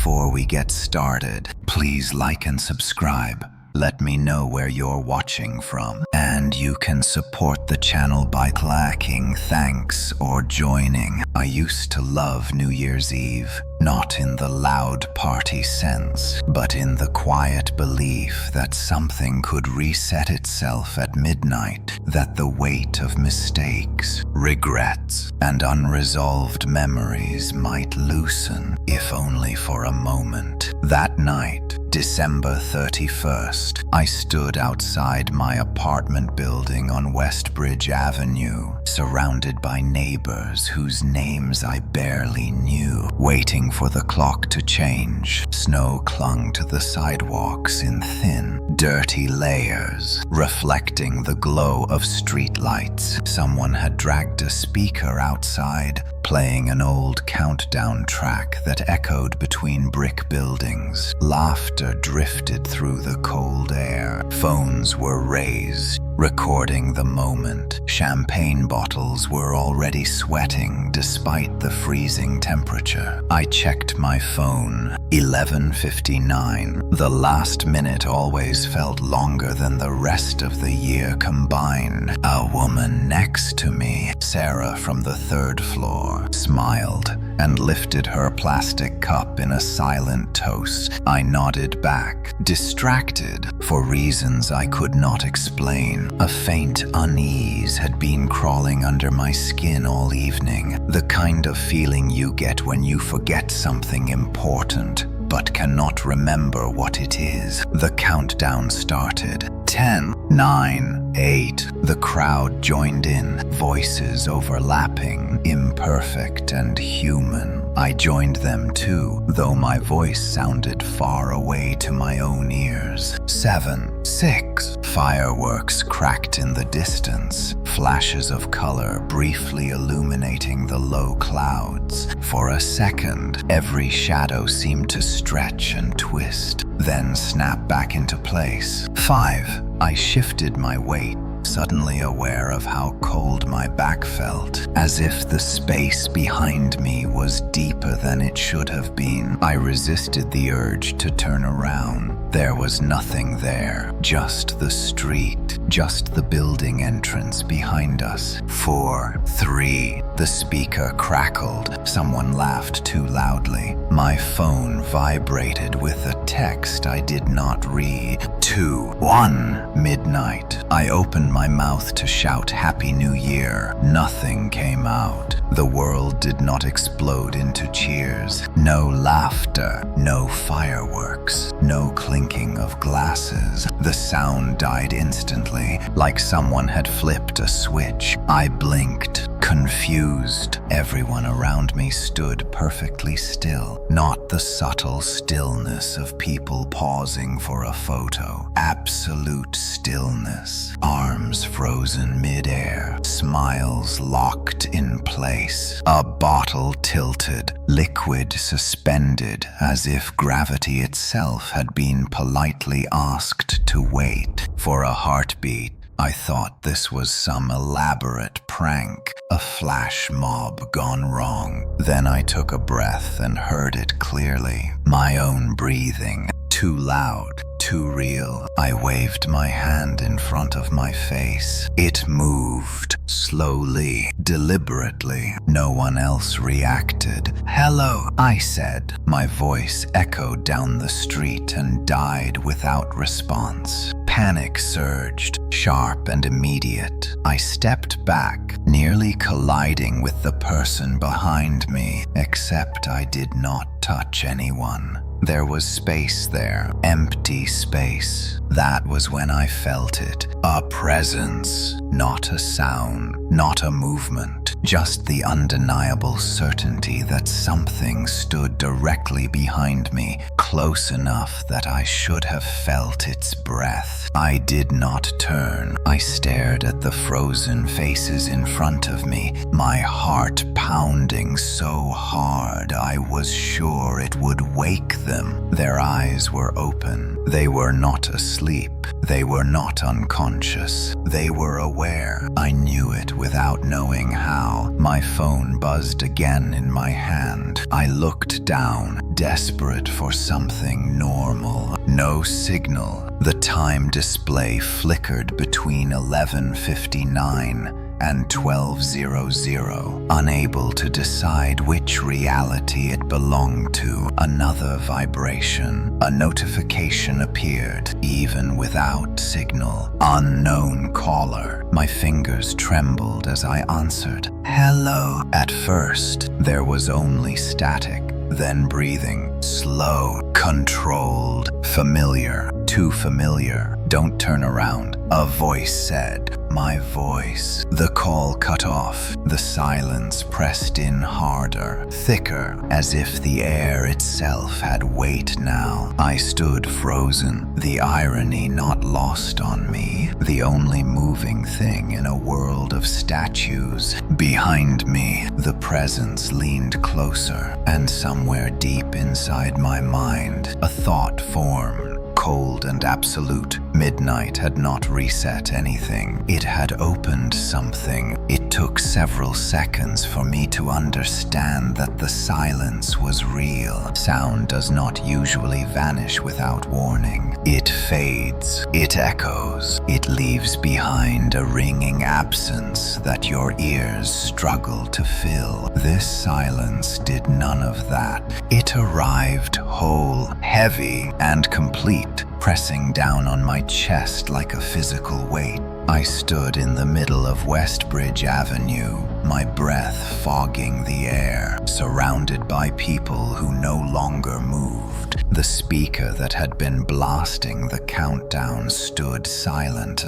Before we get started, please like and subscribe. Let me know where you're watching from, and you can support the channel by clicking thanks or joining. I used to love New Year's Eve, not in the loud party sense, but in the quiet belief that something could reset itself at midnight, that the weight of mistakes, regrets, and unresolved memories might loosen, if only for a moment. That night, December 31st, I stood outside my apartment building on Westbridge Avenue, surrounded by neighbors whose names I barely knew, waiting for the clock to change. Snow clung to the sidewalks in thin, dirty layers, reflecting the glow of streetlights. Someone had dragged a speaker outside, playing an old countdown track that echoed between brick buildings. Laughter drifted through the cold air. Phones were raised, recording the moment. Champagne bottles were already sweating despite the freezing temperature. I checked my phone. 11:59. The last minute always felt longer than the rest of the year combined. A woman next to me, Sarah from the third floor, smiled and lifted her plastic cup in a silent toast. I nodded back, distracted for reasons I could not explain. A faint unease had been crawling under my skin all evening, the kind of feeling you get when you forget something important but cannot remember what it is. The countdown started. 10, 9, 8. The crowd joined in, voices overlapping, imperfect and human. I joined them too, though my voice sounded far away to my own ears. 7, 6. Fireworks cracked in the distance, flashes of color briefly illuminating the low clouds. For a second, every shadow seemed to stretch and twist, then snap back into place. 5. I shifted my weight, suddenly aware of how cold my back felt, as if the space behind me was deeper than it should have been. I resisted the urge to turn around. There was nothing there, just the street, just the building entrance behind us. 4, 3. The speaker crackled. Someone laughed too loudly. My phone vibrated with a text I did not read. 2, 1. Midnight. I opened my mouth to shout Happy New Year. Nothing came out. The world did not explode into cheers. No laughter, no fireworks, no clinking of glasses. The sound died instantly, like someone had flipped a switch. I blinked, confused. Everyone around me stood perfectly still, not the subtle stillness of people pausing for a photo. Absolute stillness. Arms frozen mid-air, smiles locked in place. A bottle tilted, liquid suspended, as if gravity itself had been politely asked to wait. For a heartbeat, I thought this was some elaborate prank, a flash mob gone wrong. Then I took a breath and heard it clearly. My own breathing, too loud, too real. I waved my hand in front of my face. It moved, slowly, deliberately. No one else reacted. Hello, I said. My voice echoed down the street and died without response. Panic surged, sharp and immediate. I stepped back, nearly colliding with the person behind me, except I did not touch anyone. There was space there, empty space. That was when I felt it. A presence, not a sound, not a movement, just the undeniable certainty that something stood directly behind me, close enough that I should have felt its breath. I did not turn. I stared at the frozen faces in front of me, my heart pounding so hard I was sure it would wake them. Their eyes were open. They were not asleep. They were not unconscious. They were aware. I knew it without knowing how. My phone buzzed again in my hand. I looked down, desperate for something normal. No signal. The time display flickered between 11:59 and 12:00, unable to decide which reality it belonged to. Another vibration. A notification appeared, even without signal. Unknown caller. My fingers trembled as I answered. Hello. At first, there was only static, then breathing. Slow, controlled, familiar. Too familiar. Don't turn around. A voice said. My voice. The call cut off. The silence pressed in harder, thicker, as if the air itself had weight now. I stood frozen, the irony not lost on me, the only moving thing in a world of statues. Behind me, the presence leaned closer, and somewhere deep inside my mind, a thought formed. Cold and absolute. Midnight had not reset anything. It had opened something. It took several seconds for me to understand that the silence was real. Sound does not usually vanish without warning. It fades. It echoes. It leaves behind a ringing absence that your ears struggle to fill. This silence did none of that. It arrived whole, heavy, and complete, pressing down on my chest like a physical weight. I stood in the middle of Westbridge Avenue, my breath fogging the air, surrounded by people who no longer moved. The speaker that had been blasting the countdown stood silent.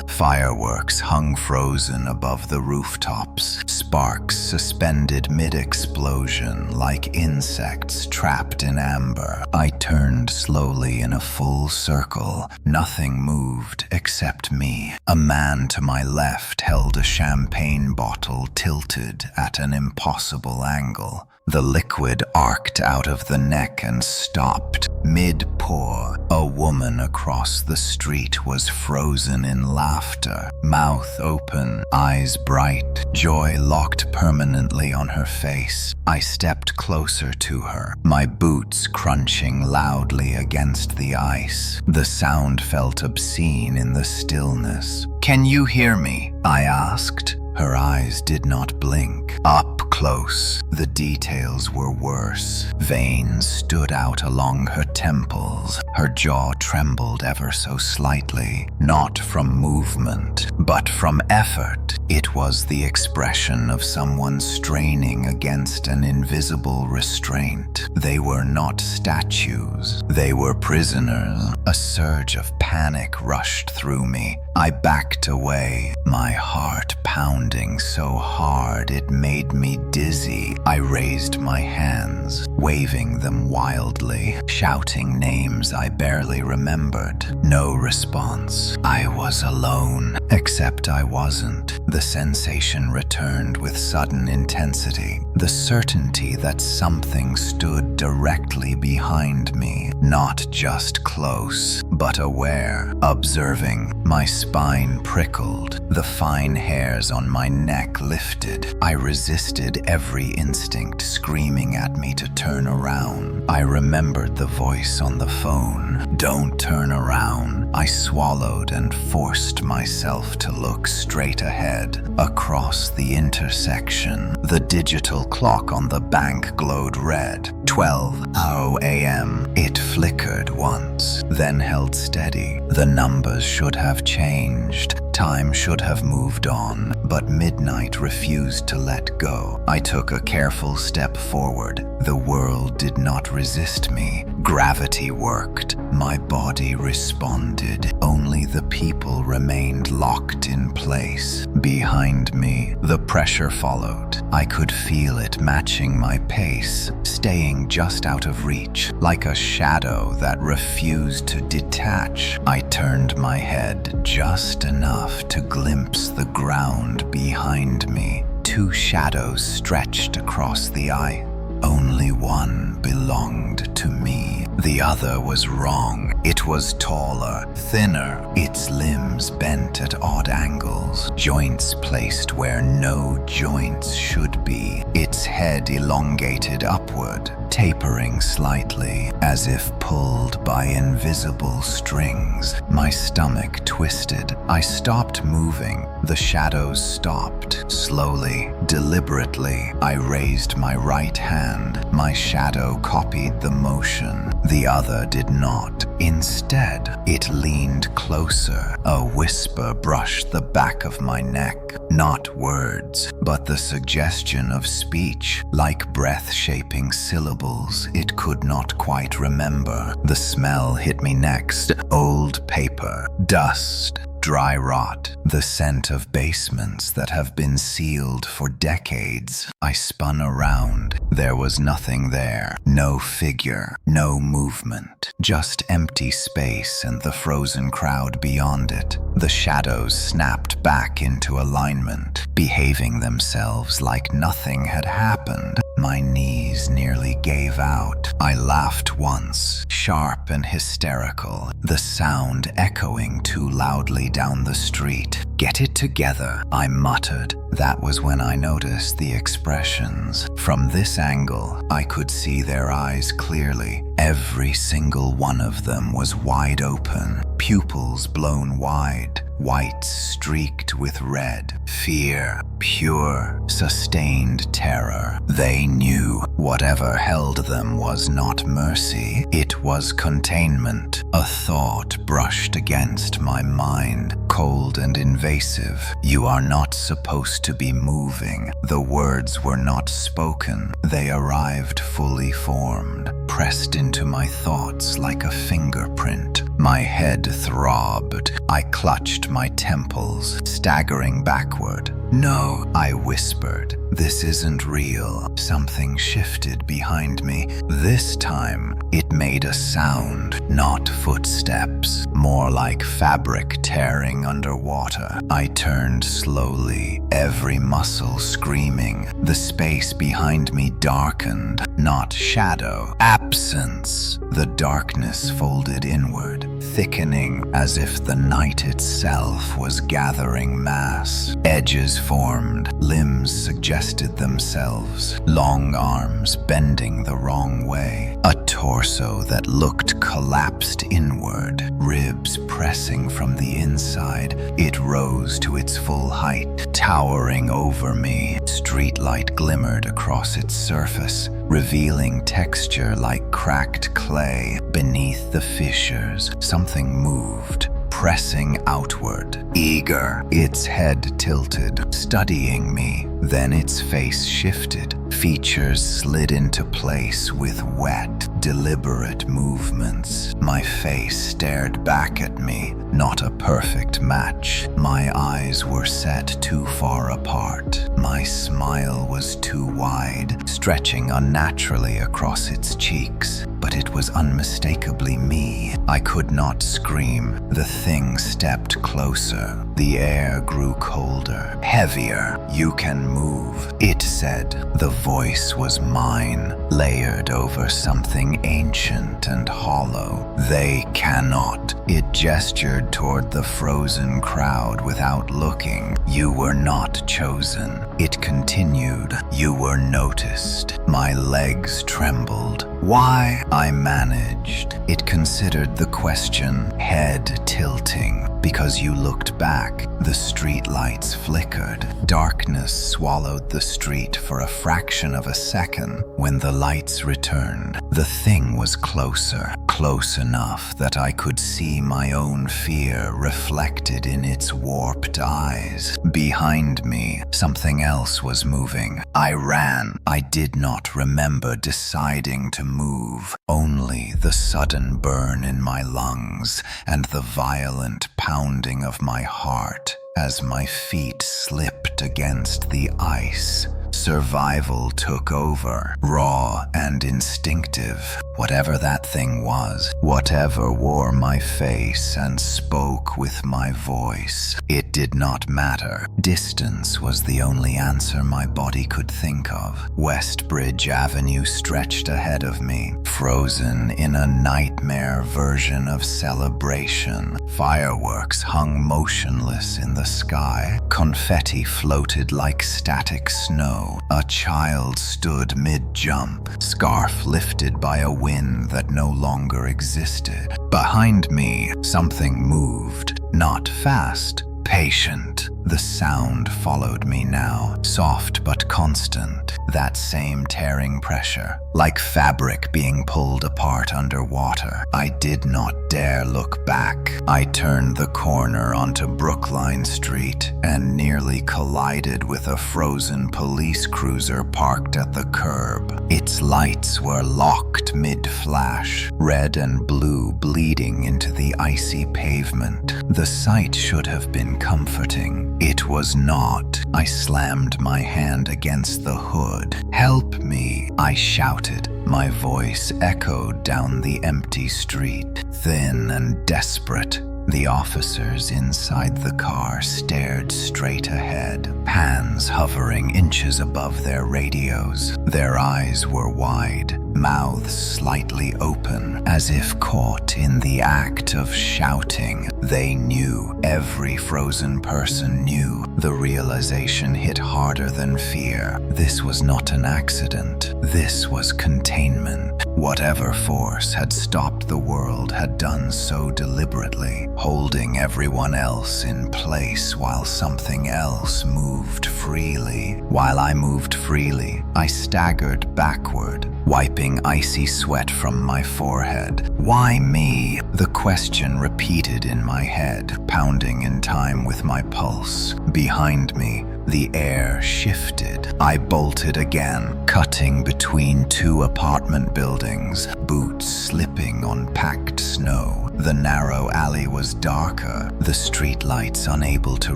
Fireworks hung frozen above the rooftops, sparks suspended mid-explosion like insects trapped in amber. I turned slowly in a full circle. Nothing moved except me. A man to my left held a champagne bottle tilted at an impossible angle. The liquid arced out of the neck and stopped mid-pour. A woman across the street was frozen in laughter, mouth open, eyes bright, joy locked permanently on her face. I stepped closer to her, my boots crunching loudly against the ice. The sound felt obscene in the stillness. "Can you hear me?" I asked. Her eyes did not blink. Up close, the details were worse. Veins stood out along her temples. Her jaw trembled ever so slightly, not from movement, but from effort. It was the expression of someone straining against an invisible restraint. They were not statues. They were prisoners. A surge of panic rushed through me. I backed away, my heart pounding so hard it made me dizzy. I raised my hands, waving them wildly, shouting names I barely remembered. No response. I was alone, except I wasn't. The sensation returned with sudden intensity, the certainty that something stood directly behind me, not just close, but aware, observing. My spine prickled, the fine hairs on my neck lifted. I resisted every instinct screaming at me to turn around. I remembered the voice on the phone. Don't turn around. I swallowed and forced myself to look straight ahead, across the intersection. The digital clock on the bank glowed red. 12:00 a.m. It flickered once, then held steady. The numbers should have changed. Time should have moved on, but midnight refused to let go. I took a careful step forward. The world did not resist me. Gravity worked. My body responded. Only the people remained locked in place. Behind me, the pressure followed. I could feel it matching my pace, staying just out of reach, like a shadow that refused to detach. I turned my head just enough to glimpse the ground behind me. Two shadows stretched across the ice. Only one belonged to me. The other was wrong. It was taller, thinner, its limbs bent at odd angles, joints placed where no joints should be, its head elongated upward, tapering slightly, as if pulled by invisible strings. My stomach twisted. I stopped moving. The shadows stopped. Slowly, deliberately, I raised my right hand. My shadow copied the motion. The other did not. Instead, it leaned closer. A whisper brushed the back of my neck. Not words, but the suggestion of speech, like breath-shaping syllables it could not quite remember. The smell hit me next. Old paper, dust, dry rot, the scent of basements that have been sealed for decades. I spun around. There was nothing there. No figure, no movement, just empty space and the frozen crowd beyond it. The shadows snapped back into alignment, behaving themselves like nothing had happened. My knees nearly gave out. I laughed once, sharp and hysterical, the sound echoing too loudly down the street. "Get it together," I muttered. That was when I noticed the expressions. From this angle, I could see their eyes clearly. Every single one of them was wide open, pupils blown wide, whites streaked with red. Fear, pure, sustained terror. They knew whatever held them was not mercy, it was containment. A thought brushed against my mind, cold and invasive. "You are not supposed to be moving." The words were not spoken. They arrived fully formed, pressed into my thoughts like a fingerprint. My head throbbed. I clutched my temples, staggering backward. "No," I whispered. "This isn't real." Something shifted behind me. This time, it made a sound, not footsteps, more like fabric tearing underwater. I turned slowly, every muscle screaming. The space behind me darkened, not shadow, absence. The darkness folded inward, thickening as if the night itself was gathering mass. Edges formed, limbs suggested themselves, long arms bending the wrong way. A torso that looked collapsed inward, ribs pressing from the inside. It rose to its full height, towering over me. Streetlight glimmered across its surface, revealing texture like cracked clay. Beneath the fissures, something moved, pressing outward, eager. Its head tilted, studying me. Then its face shifted. Features slid into place with wet, deliberate movements. My face stared back at me, not a perfect match. My eyes were set too far apart. My smile was too wide, stretching unnaturally across its cheeks. But it was unmistakably me. I could not scream. The thing stepped closer. The air grew colder, heavier. "You can move," it said. The voice was mine, layered over something ancient and hollow. "They cannot." It gestured toward the frozen crowd without looking. "You were not chosen." It continued. "You were noticed." My legs trembled. "Why?" I managed. It considered the question, head tilting. "Because you looked back." The street lights flickered. Darkness swallowed the street for a fraction of a second. When the lights returned, the thing was closer, close enough that I could see my own fear reflected in its warped eyes. Behind me, something else was moving. I ran. I did not remember deciding to move, only the sudden burn in my lungs and the violent pounding of my heart as my feet slipped against the ice. Survival took over, raw and instinctive. Whatever that thing was, whatever wore my face and spoke with my voice, it did not matter. Distance was the only answer my body could think of. Westbridge Avenue stretched ahead of me, frozen in a nightmare version of celebration. Fireworks hung motionless in the sky. Confetti floated like static snow. A child stood mid-jump, scarf lifted by a wind that no longer existed. Behind me, something moved, not fast, patient. The sound followed me now, soft but constant, that same tearing pressure, like fabric being pulled apart underwater. I did not dare look back. I turned the corner onto Brookline Street and nearly collided with a frozen police cruiser parked at the curb. Its lights were locked mid-flash, red and blue bleeding into the icy pavement. The sight should have been comforting. It was not. I slammed my hand against the hood. "Help me," I shouted. My voice echoed down the empty street, thin and desperate. The officers inside the car stared straight ahead, hands hovering inches above their radios. Their eyes were wide, mouths slightly open, as if caught in the act of shouting. They knew. Every frozen person knew. The realization hit harder than fear. This was not an accident. This was containment. Whatever force had stopped the world had done so deliberately, holding everyone else in place while something else moved freely. While I moved freely, I staggered backward, wiping icy sweat from my forehead. Why me? The question repeated in my head, pounding in time with my pulse. Behind me, the air shifted. I bolted again, cutting between two apartment buildings, boots slipping on packed snow. The narrow alley was darker, the streetlights unable to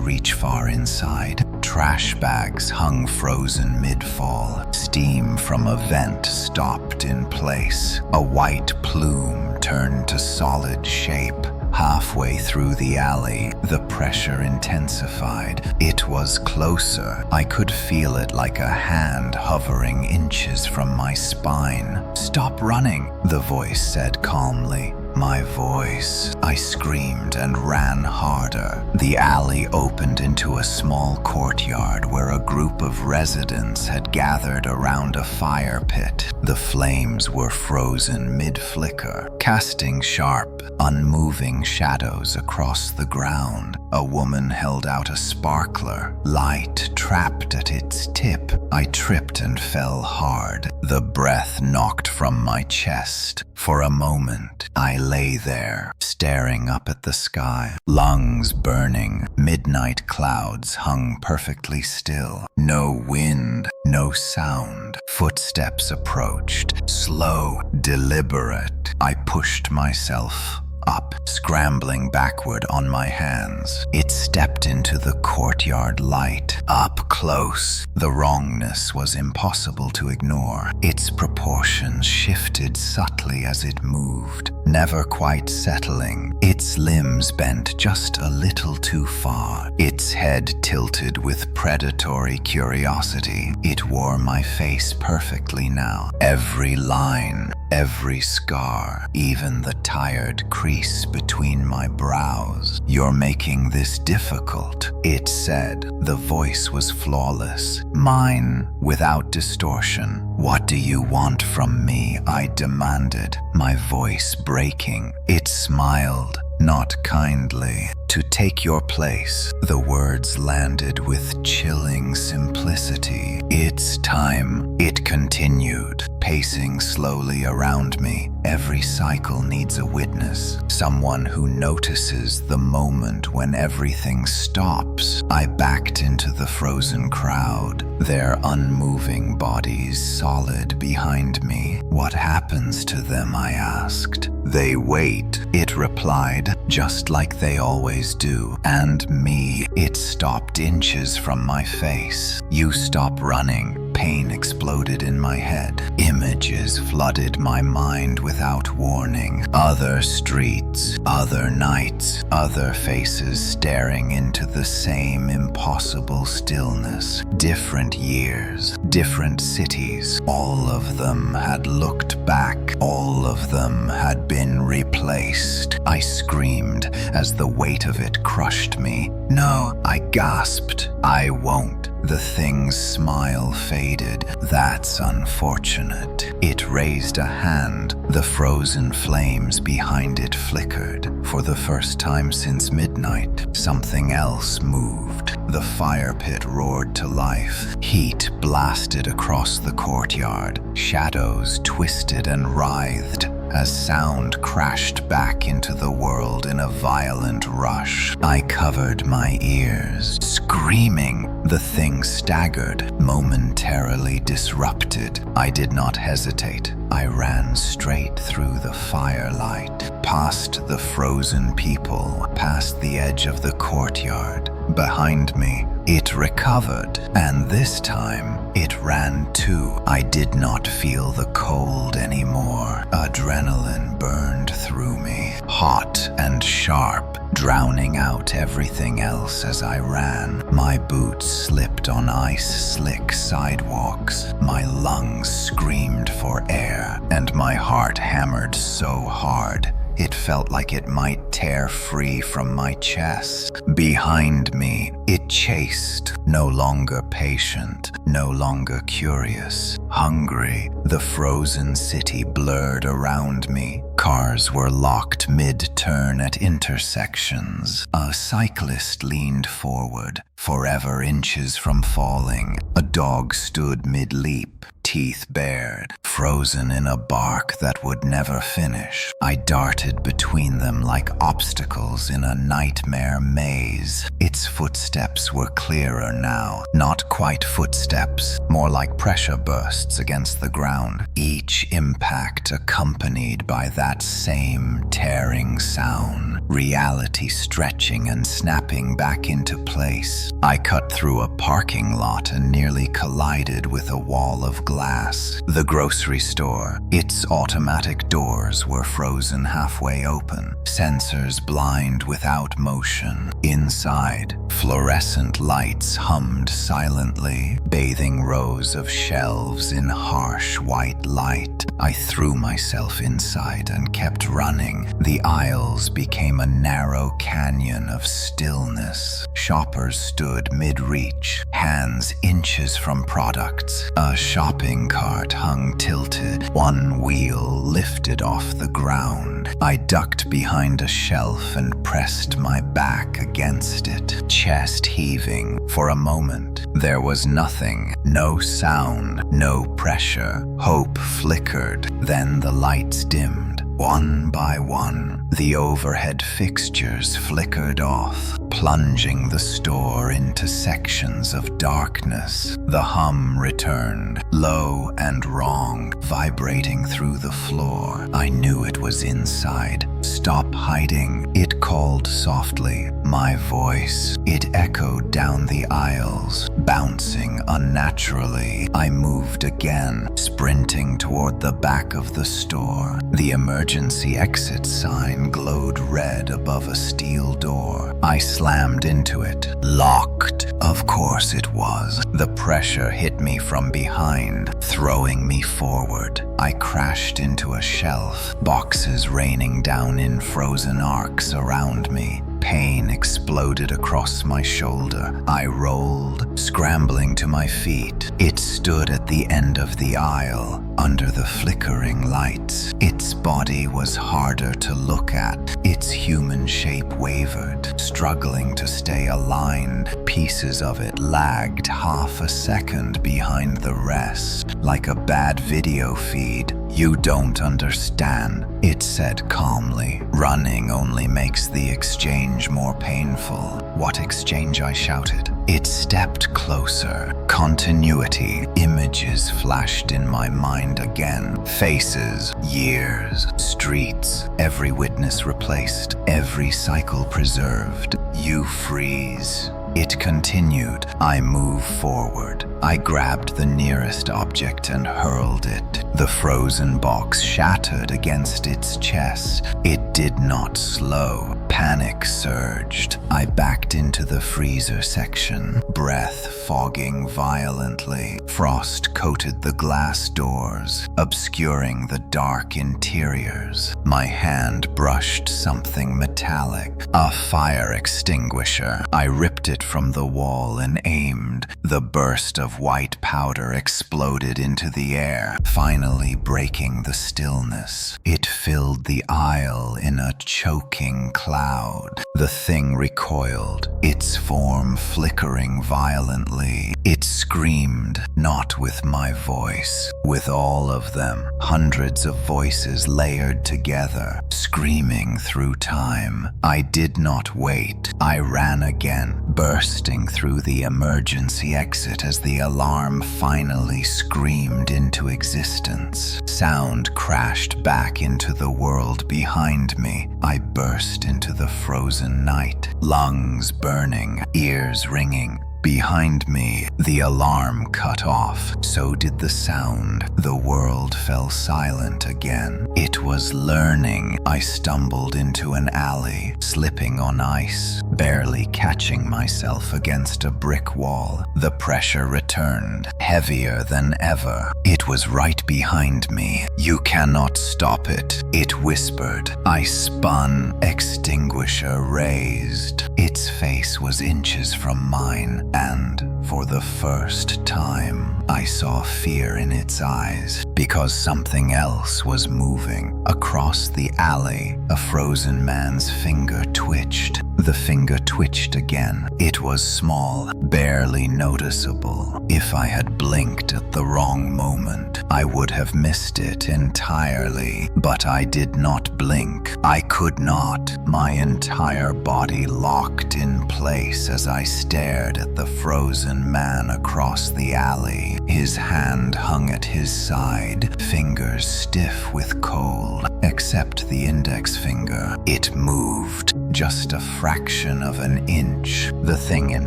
reach far inside. Trash bags hung frozen mid-fall. Steam from a vent stopped in place. A white plume turned to solid shape. Halfway through the alley, the pressure intensified. It was closer. I could feel it like a hand hovering inches from my spine. "Stop running," the voice said calmly. My voice. I screamed and ran harder. The alley opened into a small courtyard where a group of residents had gathered around a fire pit. The flames were frozen mid-flicker, casting sharp, unmoving shadows across the ground. A woman held out a sparkler, light trapped at its tip. I tripped and fell hard. The breath knocked from my chest. For a moment, I lay there, staring up at the sky, lungs burning. Midnight clouds hung perfectly still. No wind, no sound. Footsteps approached, slow, deliberate. I pushed myself up, scrambling backward on my hands. It stepped into the courtyard light, up close. The wrongness was impossible to ignore. Its proportions shifted subtly as it moved, never quite settling. Its limbs bent just a little too far. Its head tilted with predatory curiosity. It wore my face perfectly now. Every line, every scar, even the tired crease between my brows. "You're making this difficult," it said. The voice was flawless, mine without distortion. "What do you want from me?" I demanded, my voice breaking. It smiled, not kindly. "To take your place." The words landed with chilling simplicity. "It's time," it continued, pacing slowly around me. "Every cycle needs a witness, someone who notices the moment when everything stops." I backed into the frozen crowd, their unmoving bodies solid behind me. "What happens to them?" I asked. "They wait," it replied, just like they always do. "And me." It stopped inches from my face. "You stop running, Pain exploded in my head. Images flooded my mind without warning. Other streets, other nights, other faces staring into the same impossible stillness. Different years, different cities. All of them had looked back. All of them had been replaced. I screamed as the weight of it crushed me. No, I gasped. I won't. The thing's smile faded. That's unfortunate. It raised a hand. The frozen flames behind it flickered. For the first time since midnight, something else moved. The fire pit roared to life. Heat blasted across the courtyard. Shadows twisted and writhed as sound crashed back into the world in a violent rush. I covered my ears, screaming. The thing staggered, momentarily disrupted. I did not hesitate. I ran straight through the firelight, past the frozen people, past the edge of the courtyard. Behind me, it recovered, and this time, it ran too. I did not feel the cold anymore. Adrenaline burned through me, hot and sharp, drowning out everything else as I ran. My boots slipped on ice-slick sidewalks. My lungs screamed for air, and my heart hammered so hard it felt like it might tear free from my chest. Behind me, it chased, no longer patient, no longer curious, hungry. The frozen city blurred around me. Cars were locked mid-turn at intersections. A cyclist leaned forward, forever inches from falling. A dog stood mid-leap, teeth bared, frozen in a bark that would never finish. I darted between them like obstacles in a nightmare maze. Its footsteps were clearer now, not quite footsteps, more like pressure bursts against the ground, each impact accompanied by that same tearing sound, reality stretching and snapping back into place. I cut through a parking lot and nearly collided with a wall of glass. The grocery store, its automatic doors were frozen halfway open, sensors blind without motion. Inside, fluorescent lights hummed silently, bathing rows of shelves in harsh white light. I threw myself inside and kept running. The aisles became a narrow canyon of stillness. Shoppers stood mid-reach, hands inches from products. A shopping cart hung tilted, one wheel lifted off the ground. I ducked behind a shelf and pressed my back against it, chest heaving. For a moment, there was nothing, no sound, no pressure. Hope flickered, then the lights dimmed. One by one, the overhead fixtures flickered off, plunging the store into sections of darkness. The hum returned, low and wrong, vibrating through the floor. I knew it was inside. Stop hiding, it called softly. My voice, it echoed down the aisles, bouncing unnaturally. I moved again, sprinting toward the back of the store. The emergency exit sign glowed red above a steel door. I slammed into it. Locked. Of course it was. The pressure hit me from behind, throwing me forward. I crashed into a shelf, boxes raining down in frozen arcs around me. Pain exploded across my shoulder. I rolled, scrambling to my feet. It stood at the end of the aisle, under the flickering lights. Its body was harder to look at. Its human shape wavered, struggling to stay aligned. Pieces of it lagged half a second behind the rest, like a bad video feed. "You don't understand," it said calmly. "Running only makes the exchange more painful." "What exchange?" I shouted. It stepped closer. Continuity. Images flashed in my mind again. Faces, years, streets, every witness replaced, every cycle preserved. "You freeze." It continued. I moved forward. I grabbed the nearest object and hurled it. The frozen box shattered against its chest. It did not slow. Panic surged. I backed into the freezer section, breath fogging violently. Frost coated the glass doors, obscuring the dark interiors. My hand brushed something metallic, a fire extinguisher. I ripped it from the wall and aimed. The burst of white powder exploded into the air, finally breaking the stillness. It filled the aisle in a choking cloud. The thing recoiled, its form flickering violently. It screamed, not with my voice, with all of them, hundreds of voices layered together, screaming through time. I did not wait. I ran again, bursting through the emergency exit as the alarm finally screamed into existence. Sound crashed back into the world behind me. I burst into the frozen night, lungs burning, ears ringing. Behind me, the alarm cut off. So did the sound. The world fell silent again. It was learning. I stumbled into an alley, slipping on ice, barely catching myself against a brick wall. The pressure returned, heavier than ever. It was right behind me. You cannot stop it, it whispered. I spun, extinguisher raised. Its face was inches from mine, and for the first time, I saw fear in its eyes, because something else was moving. Across the alley, a frozen man's finger twitched. The finger twitched again. It was small, barely noticeable. If I had blinked at the wrong moment, I would have missed it entirely. But I did not blink. I could not. My entire body locked in place as I stared at the frozen man across the alley. His hand hung at his side, fingers stiff with cold, except the index finger. It moved, just a fraction of an inch. The thing in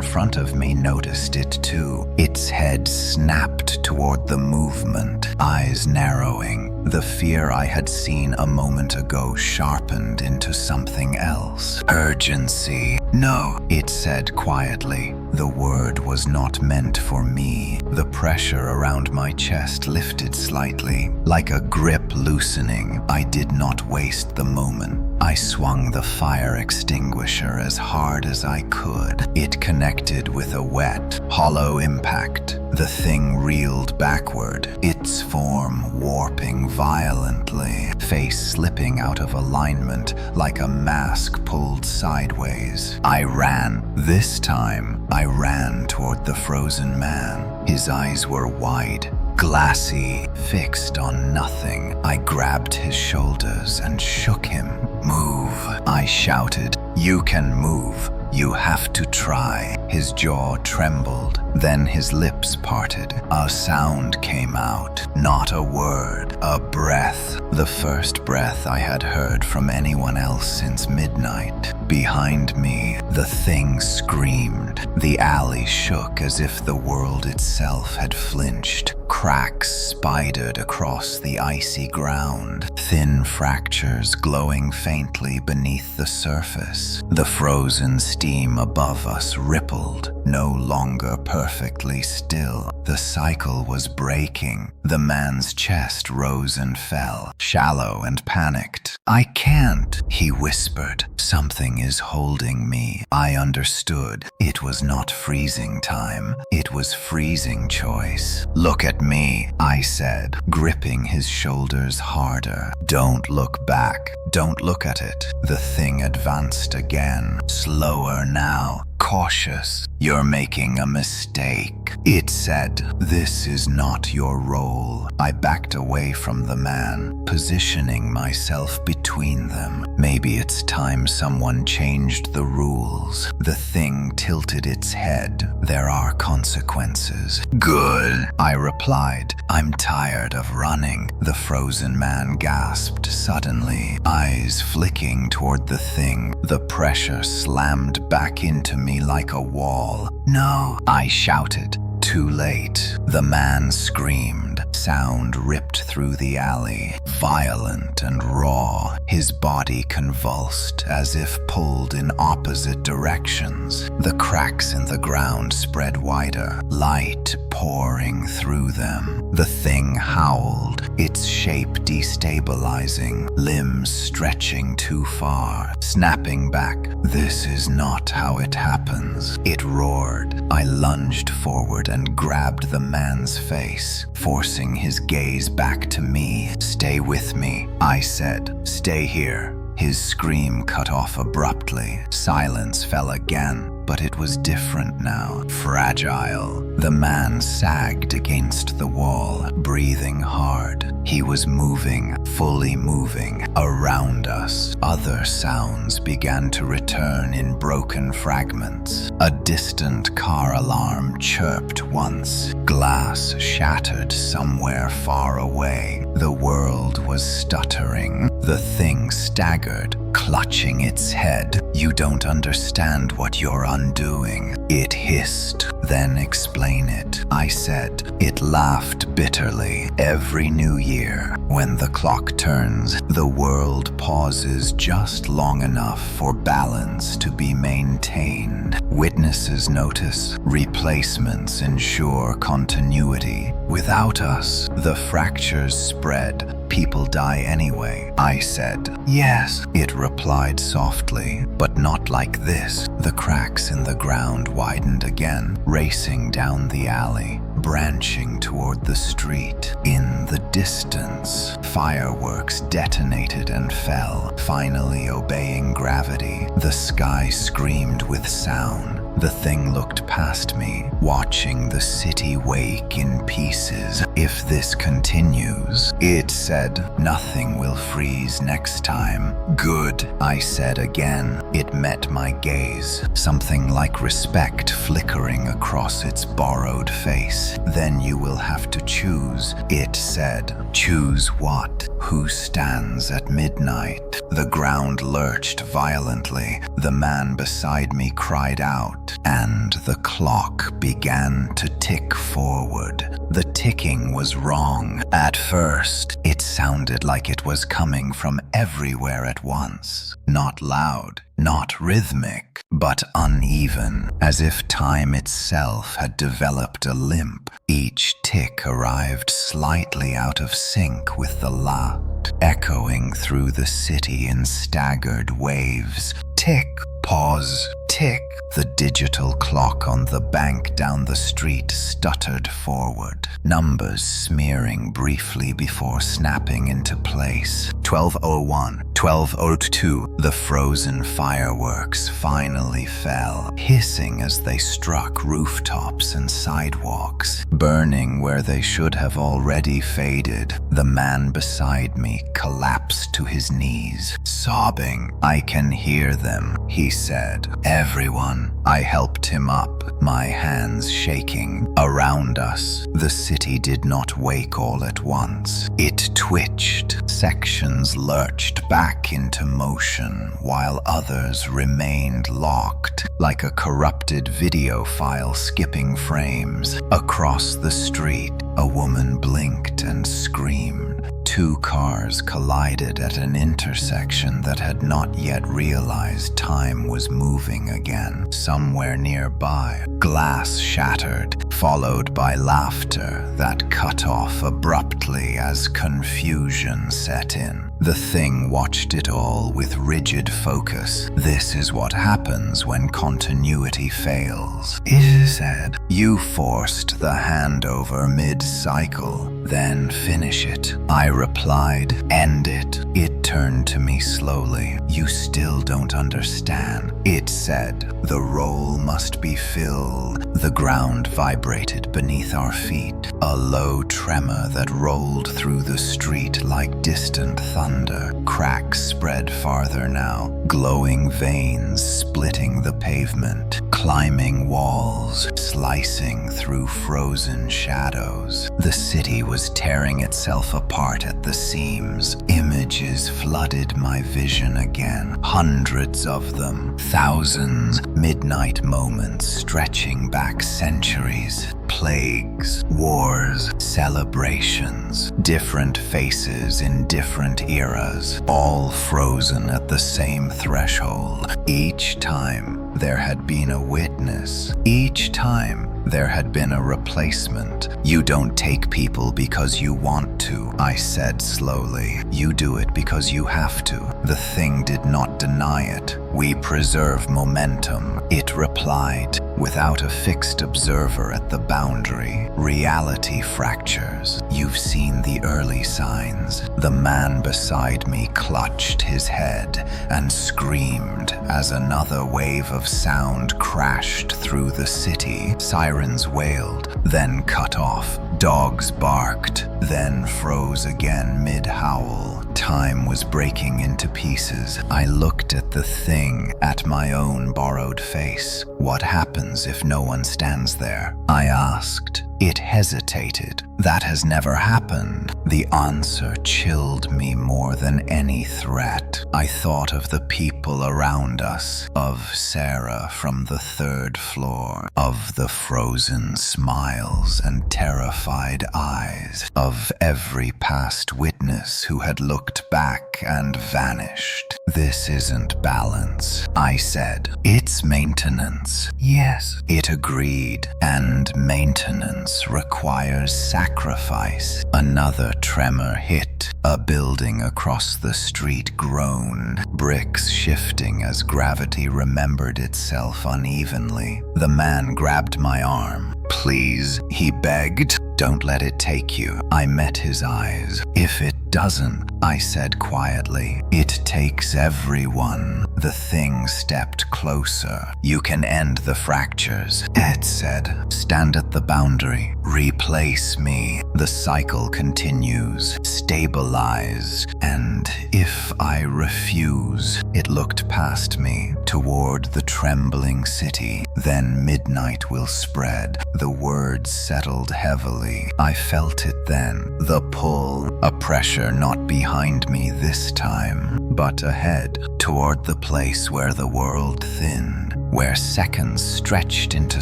front of me noticed it too. Its head snapped toward the movement, eyes narrowing. The fear I had seen a moment ago sharpened into something else. Urgency. No, it said quietly. The word was not meant for me. The pressure around my chest lifted slightly, like a grip loosening. I did not waste the moment. I swung the fire extinguisher as hard as I could. It connected with a wet, hollow impact. The thing reeled backward, its form warping violently, face slipping out of alignment like a mask pulled sideways. I ran. This time, I ran toward the frozen man. His eyes were wide, glassy, fixed on nothing. I grabbed his shoulders and shook him. Move, I shouted. You can move. You have to try. His jaw trembled. Then his lips parted. A sound came out. Not a word. A breath. The first breath I had heard from anyone else since midnight. Behind me, the thing screamed. The alley shook as if the world itself had flinched. Cracks spidered across the icy ground, thin fractures glowing faintly beneath the surface. The frozen steam above us rippled, no longer perfectly still. The cycle was breaking. The man's chest rose and fell, shallow and panicked. I can't, he whispered. Something is holding me. I understood. It was not freezing time. It was freezing choice. Look at me, I said, gripping his shoulders harder. Don't look back. Don't look at it. The thing advanced again, slower now. Cautious. You're making a mistake. It said, this is not your role. I backed away from the man, positioning myself between them. Maybe it's time someone changed the rules. The thing tilted its head. There are consequences. Good, I replied. I'm tired of running. The frozen man gasped suddenly, eyes flicking toward the thing. The pressure slammed back into me like a wall. No, I shouted. Too late. The man screamed. Sound ripped through the alley, violent and raw. His body convulsed as if pulled in opposite directions. The cracks in the ground spread wider, light pouring through them. The thing howled, its shape destabilizing, limbs stretching too far, snapping back. This is not how it happens. It roared. I lunged forward and grabbed the man's face, forcing his gaze back to me. Stay with me, I said. Stay here. His scream cut off abruptly. Silence fell again, but it was different now, fragile. The man sagged against the wall, breathing hard. He was moving, fully moving, around us. Other sounds began to return in broken fragments. A distant car alarm chirped once. Glass shattered somewhere far away. The world was stuttering. The thing staggered, clutching its head. You don't understand what you're undoing. It hissed. Then explain it, I said. It laughed bitterly. Every new year, when the clock turns, the world pauses just long enough for balance to be maintained. Witnesses notice, replacements ensure continuity. Without us, the fractures spread. People die anyway, I said. Yes, it replied softly, but not like this. The cracks in the ground widened again, racing down the alley, branching toward the street. In the distance, fireworks detonated and fell, finally obeying gravity. The sky screamed with sound. The thing looked past me, watching the city wake in pieces. If this continues, it said, nothing will freeze next time. Good, I said again. It met my gaze, something like respect flickering across its borrowed face. Then you will have to choose, it said. Choose what? Who stands at midnight? The ground lurched violently. The man beside me cried out, and the clock began to tick forward. The ticking was wrong. At first, it sounded like it was coming from everywhere at once. Not loud, not rhythmic, but uneven, as if time itself had developed a limp. Each tick arrived slightly out of sync with the last, echoing through the city in staggered waves. Tick, pause, tick. The digital clock on the bank down the street stuttered forward, numbers smearing briefly before snapping into place. 12:01, 12:02. The frozen fireworks finally fell, hissing as they struck rooftops and sidewalks, burning where they should have already faded. The man beside me collapsed to his knees, sobbing. I can hear them, he said. Everyone. I helped him up, my hands shaking. Around us, the city did not wake all at once. It twitched. Sections lurched back into motion, while others remained locked, like a corrupted video file skipping frames. Across the street, a woman blinked and screamed. Two cars collided at an intersection that had not yet realized time was moving again. Somewhere nearby, glass shattered, followed by laughter that cut off abruptly as confusion set in. The thing watched it all with rigid focus. This is what happens when continuity fails. It said, you forced the handover mid-cycle, then finish it. I replied, end it. It turned to me slowly. You still don't understand. It said, the role must be filled. The ground vibrated beneath our feet, a low tremor that rolled through the street like distant thunder. thunder. Cracks spread farther now, glowing veins splitting the pavement, climbing walls, slicing through frozen shadows. The city was tearing itself apart at the seams. Images flooded my vision again, hundreds of them, thousands, midnight moments stretching back centuries. Plagues, wars, celebrations, different faces in different eras, all frozen at the same threshold. Each time there had been a witness. Each time there had been a replacement. You don't take people because you want to, I said slowly. You do it because you have to. The thing did not deny it. We preserve momentum, it replied. Without a fixed observer at the boundary, reality fractures. You've seen the early signs. The man beside me clutched his head and screamed as another wave of sound crashed through the city. Sirens wailed, then cut off. Dogs barked, then froze again mid-howl. Time was breaking into pieces. I looked at the thing, at my own borrowed face. What happens if no one stands there? I asked. It hesitated. That has never happened. The answer chilled me more than any threat. I thought of the people around us, of Sarah from the third floor, of the frozen smiles and terrified eyes, of every past witness who had looked back and vanished. This isn't balance, I said. It's maintenance. Yes, it agreed, and maintenance requires sacrifice. Another tremor hit. A building across the street groaned, bricks shifting as gravity remembered itself unevenly. The man grabbed my arm. Please, he begged. Don't let it take you. I met his eyes. If it doesn't, I said quietly, it takes everyone. The thing stepped closer. You can end the fractures, it said. Stand at the boundary. Replace me. The cycle continues. Stabilize. And if I refuse, it looked past me toward the trembling city. Then midnight will spread. The words settled heavily. I felt it then. The pull, a pressure not behind me this time, but ahead, toward the place where the world thinned, where seconds stretched into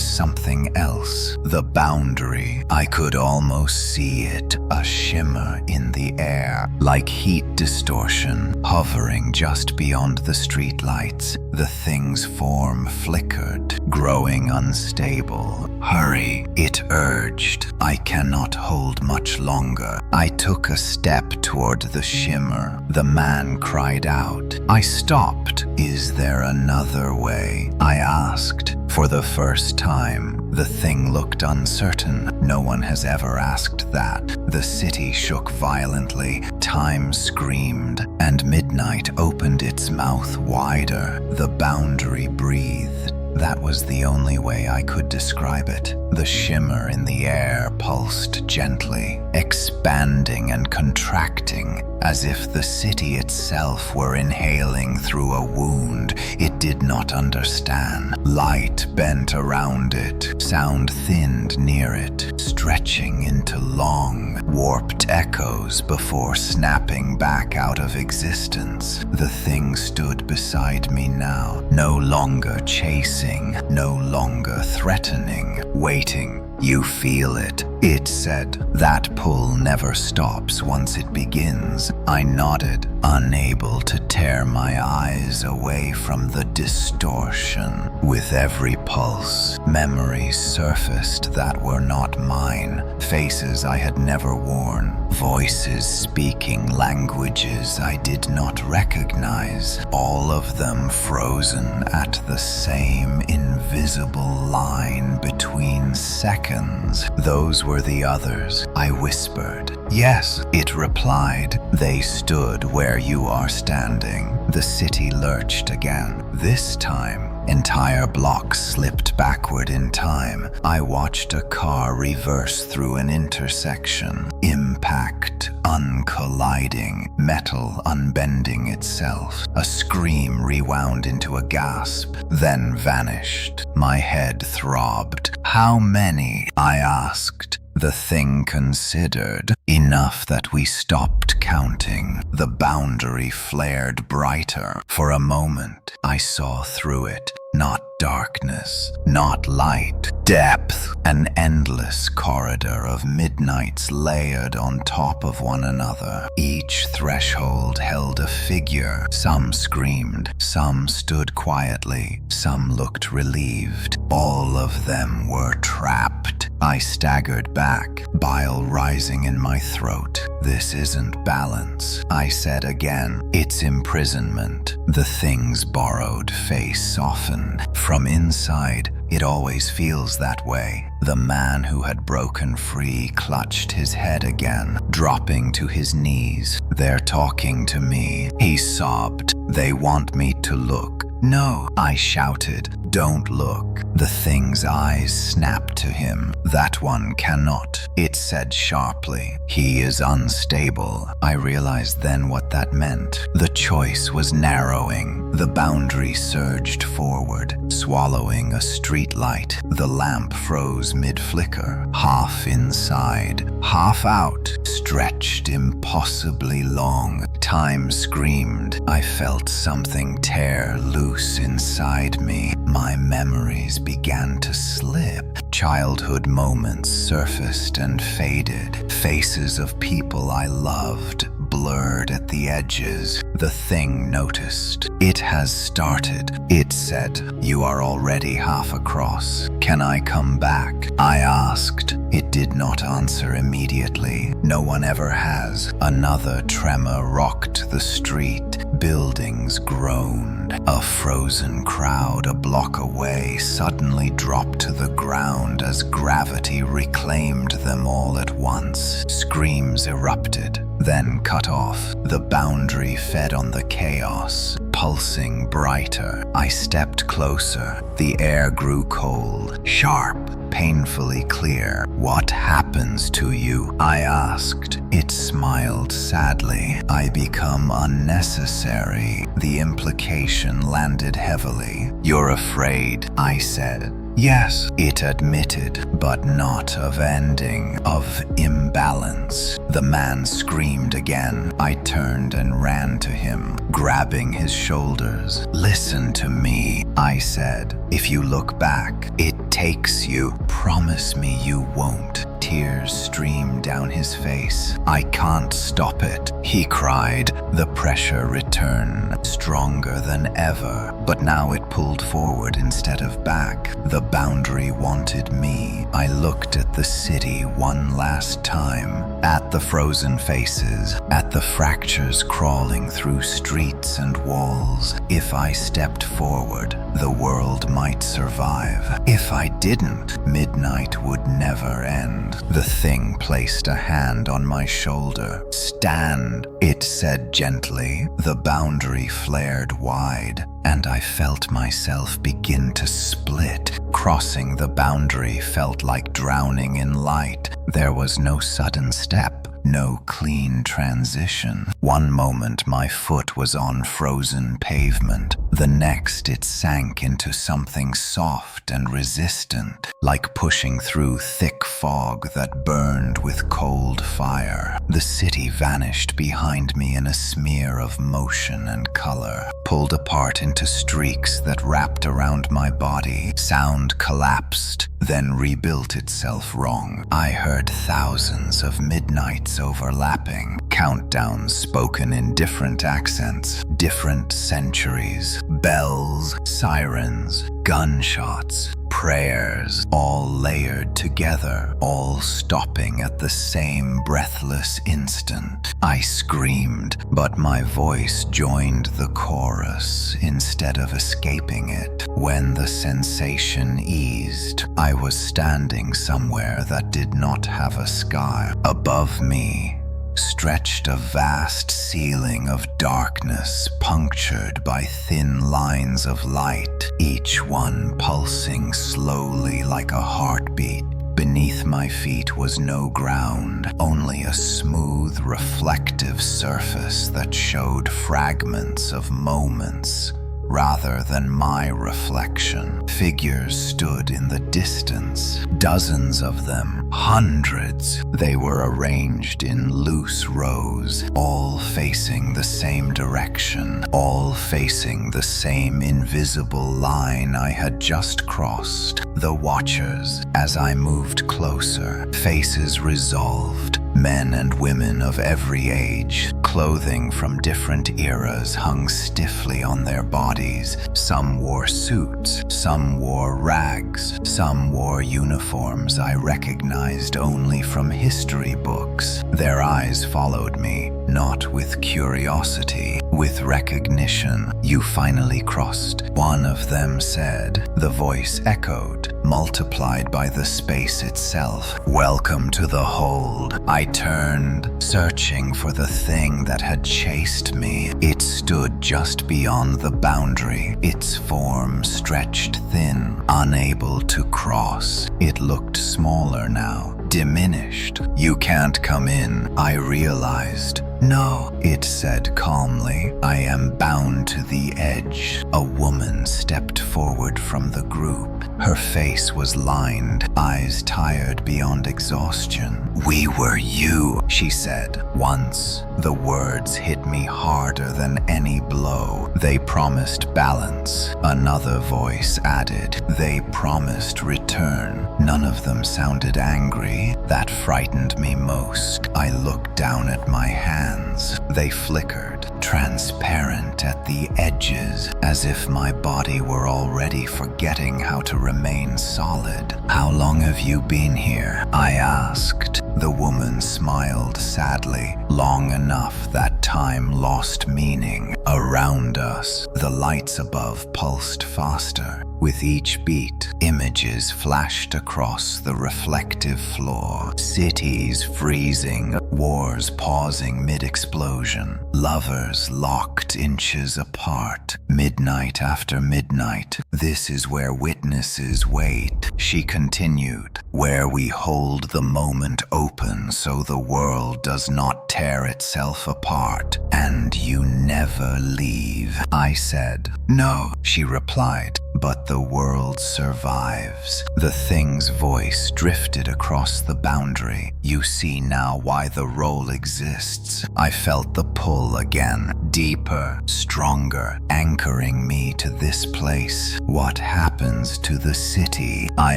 something else. The boundary. I could almost see it, a shimmer in the air, like heat distortion, hovering just beyond the streetlights. The thing's form flickered, growing unstable. Hurry, it urged. I cannot hold much longer. I took a step toward the shimmer. The man cried out. I stopped. Is there another way? I asked. For the first time, the thing looked uncertain. No one has ever asked that. The city shook violently. Time screamed, and midnight opened its mouth wider. The boundary breathed. That was the only way I could describe it. The shimmer in the air pulsed gently, expanding and contracting, as if the city itself were inhaling through a wound it did not understand. Light bent around it, sound thinned near it, stretching into long, warped echoes before snapping back out of existence. The thing stood beside me now, no longer chasing, no longer threatening, waiting. You feel it, it said. That pull never stops once it begins. I nodded, unable to tear my eyes away from the distortion. With every pulse, memories surfaced that were not mine, faces I had never worn, voices speaking languages I did not recognize, all of them frozen at the same invisible line between seconds. Those were the others, I whispered. Yes, it replied. They stood where you are standing. The city lurched again. This time, entire blocks slipped backward in time. I watched a car reverse through an intersection. Impact, uncolliding, metal unbending itself. A scream rewound into a gasp, then vanished. My head throbbed. How many? I asked. The thing considered. Enough that we stopped counting. The boundary flared brighter. For a moment, I saw through it. Not darkness, not light, depth, an endless corridor of midnights layered on top of one another. Each threshold held a figure. Some screamed, some stood quietly, some looked relieved. All of them were trapped. I staggered back, bile rising in my throat. This isn't balance, I said again. It's imprisonment. The thing's borrowed face softened. From inside, it always feels that way. The man who had broken free clutched his head again, dropping to his knees. They're talking to me, he sobbed. They want me to look. No, I shouted. Don't look. The thing's eyes snapped to him. That one cannot, it said sharply. He is unstable. I realized then what that meant. The choice was narrowing. The boundary surged forward, swallowing a street light. The lamp froze mid-flicker, half inside, half out, stretched impossibly long. Time screamed. I felt something tear loose inside me. My memories began to slip. Childhood moments surfaced and faded. Faces of people I loved blurred at the edges. The thing noticed. It has started, it said. You are already half across. Can I come back? I asked. It did not answer immediately. No one ever has. Another tremor rocked the street. Buildings groaned. A frozen crowd a block away suddenly dropped to the ground as gravity reclaimed them all at once. Screams erupted, then cut off. The boundary fed on the chaos, pulsing brighter. I stepped closer. The air grew cold, sharp, painfully clear. What happens to you? I asked. It smiled sadly. I become unnecessary. The implication landed heavily. You're afraid, I said. Yes, it admitted, but not of ending, of imbalance. The man screamed again. I turned and ran to him, grabbing his shoulders. Listen to me, I said. If you look back, it takes you. Promise me you won't. Tears streamed down his face. I can't stop it, he cried. The pressure returned, stronger than ever, but now it pulled forward instead of back. The boundary wanted me. I looked at the city one last time, at the frozen faces, at the fractures crawling through streets and walls. If I stepped forward, the world might survive. If I didn't, midnight would never end. The thing placed a hand on my shoulder. Stand, it said gently. The boundary flared wide, and I felt myself begin to split. Crossing the boundary felt like drowning in light. There was no sudden step, no clean transition. One moment my foot was on frozen pavement. The next it sank into something soft and resistant, like pushing through thick fog that burned with cold fire. The city vanished behind me in a smear of motion and color, pulled apart into streaks that wrapped around my body. Sound collapsed, then rebuilt itself wrong. I heard thousands of midnights overlapping, countdowns spoken in different accents, different centuries, bells, sirens, gunshots, prayers, all layered together, all stopping at the same breathless instant. I screamed, but my voice joined the chorus instead of escaping it. When the sensation eased, I was standing somewhere that did not have a sky. Above me stretched a vast ceiling of darkness punctured by thin lines of light, each one pulsing slowly like a heartbeat. Beneath my feet was no ground, only a smooth, reflective surface that showed fragments of moments rather than my reflection. Figures stood in the distance, dozens of them, hundreds. They were arranged in loose rows, all facing the same direction, all facing the same invisible line I had just crossed. The watchers, as I moved closer, faces resolved, men and women of every age, clothing from different eras hung stiffly on their bodies. Some wore suits, some wore rags, some wore uniforms I recognized only from history books. Their eyes followed me, not with curiosity, with recognition. "You finally crossed," one of them said. The voice echoed, multiplied by the space itself. "Welcome to the hold." I turned, searching for the thing that had chased me. It stood just beyond the boundary, its form stretched thin, unable to cross. It looked smaller now, diminished. "You can't come in," I realized. "No," it said calmly. "I am bound to the edge." A woman stepped forward from the group. Her face was lined, eyes tired beyond exhaustion. "We were you," she said. Once, the words hit me harder than any blow. "They promised balance." Another voice added, "They promised return." None of them sounded angry. That frightened me most. I looked down at my hands. They flickered, transparent at the edges, as if my body were already forgetting how to remain solid. "How long have you been here?" I asked. The woman smiled sadly. "Long enough that time lost meaning." Around us, the lights above pulsed faster. With each beat, images flashed across the reflective floor. Cities freezing, wars pausing mid-explosion, lovers locked inches apart. Midnight after midnight, this is where witnesses wait, she continued, where we hold the moment open so the world does not tear itself apart. "And you never leave," I said. "No," she replied. "But the world survives." The thing's voice drifted across the boundary. "You see now why the role exists." I felt the pull again, deeper, stronger, anchoring me to this place. "What happens to the city?" I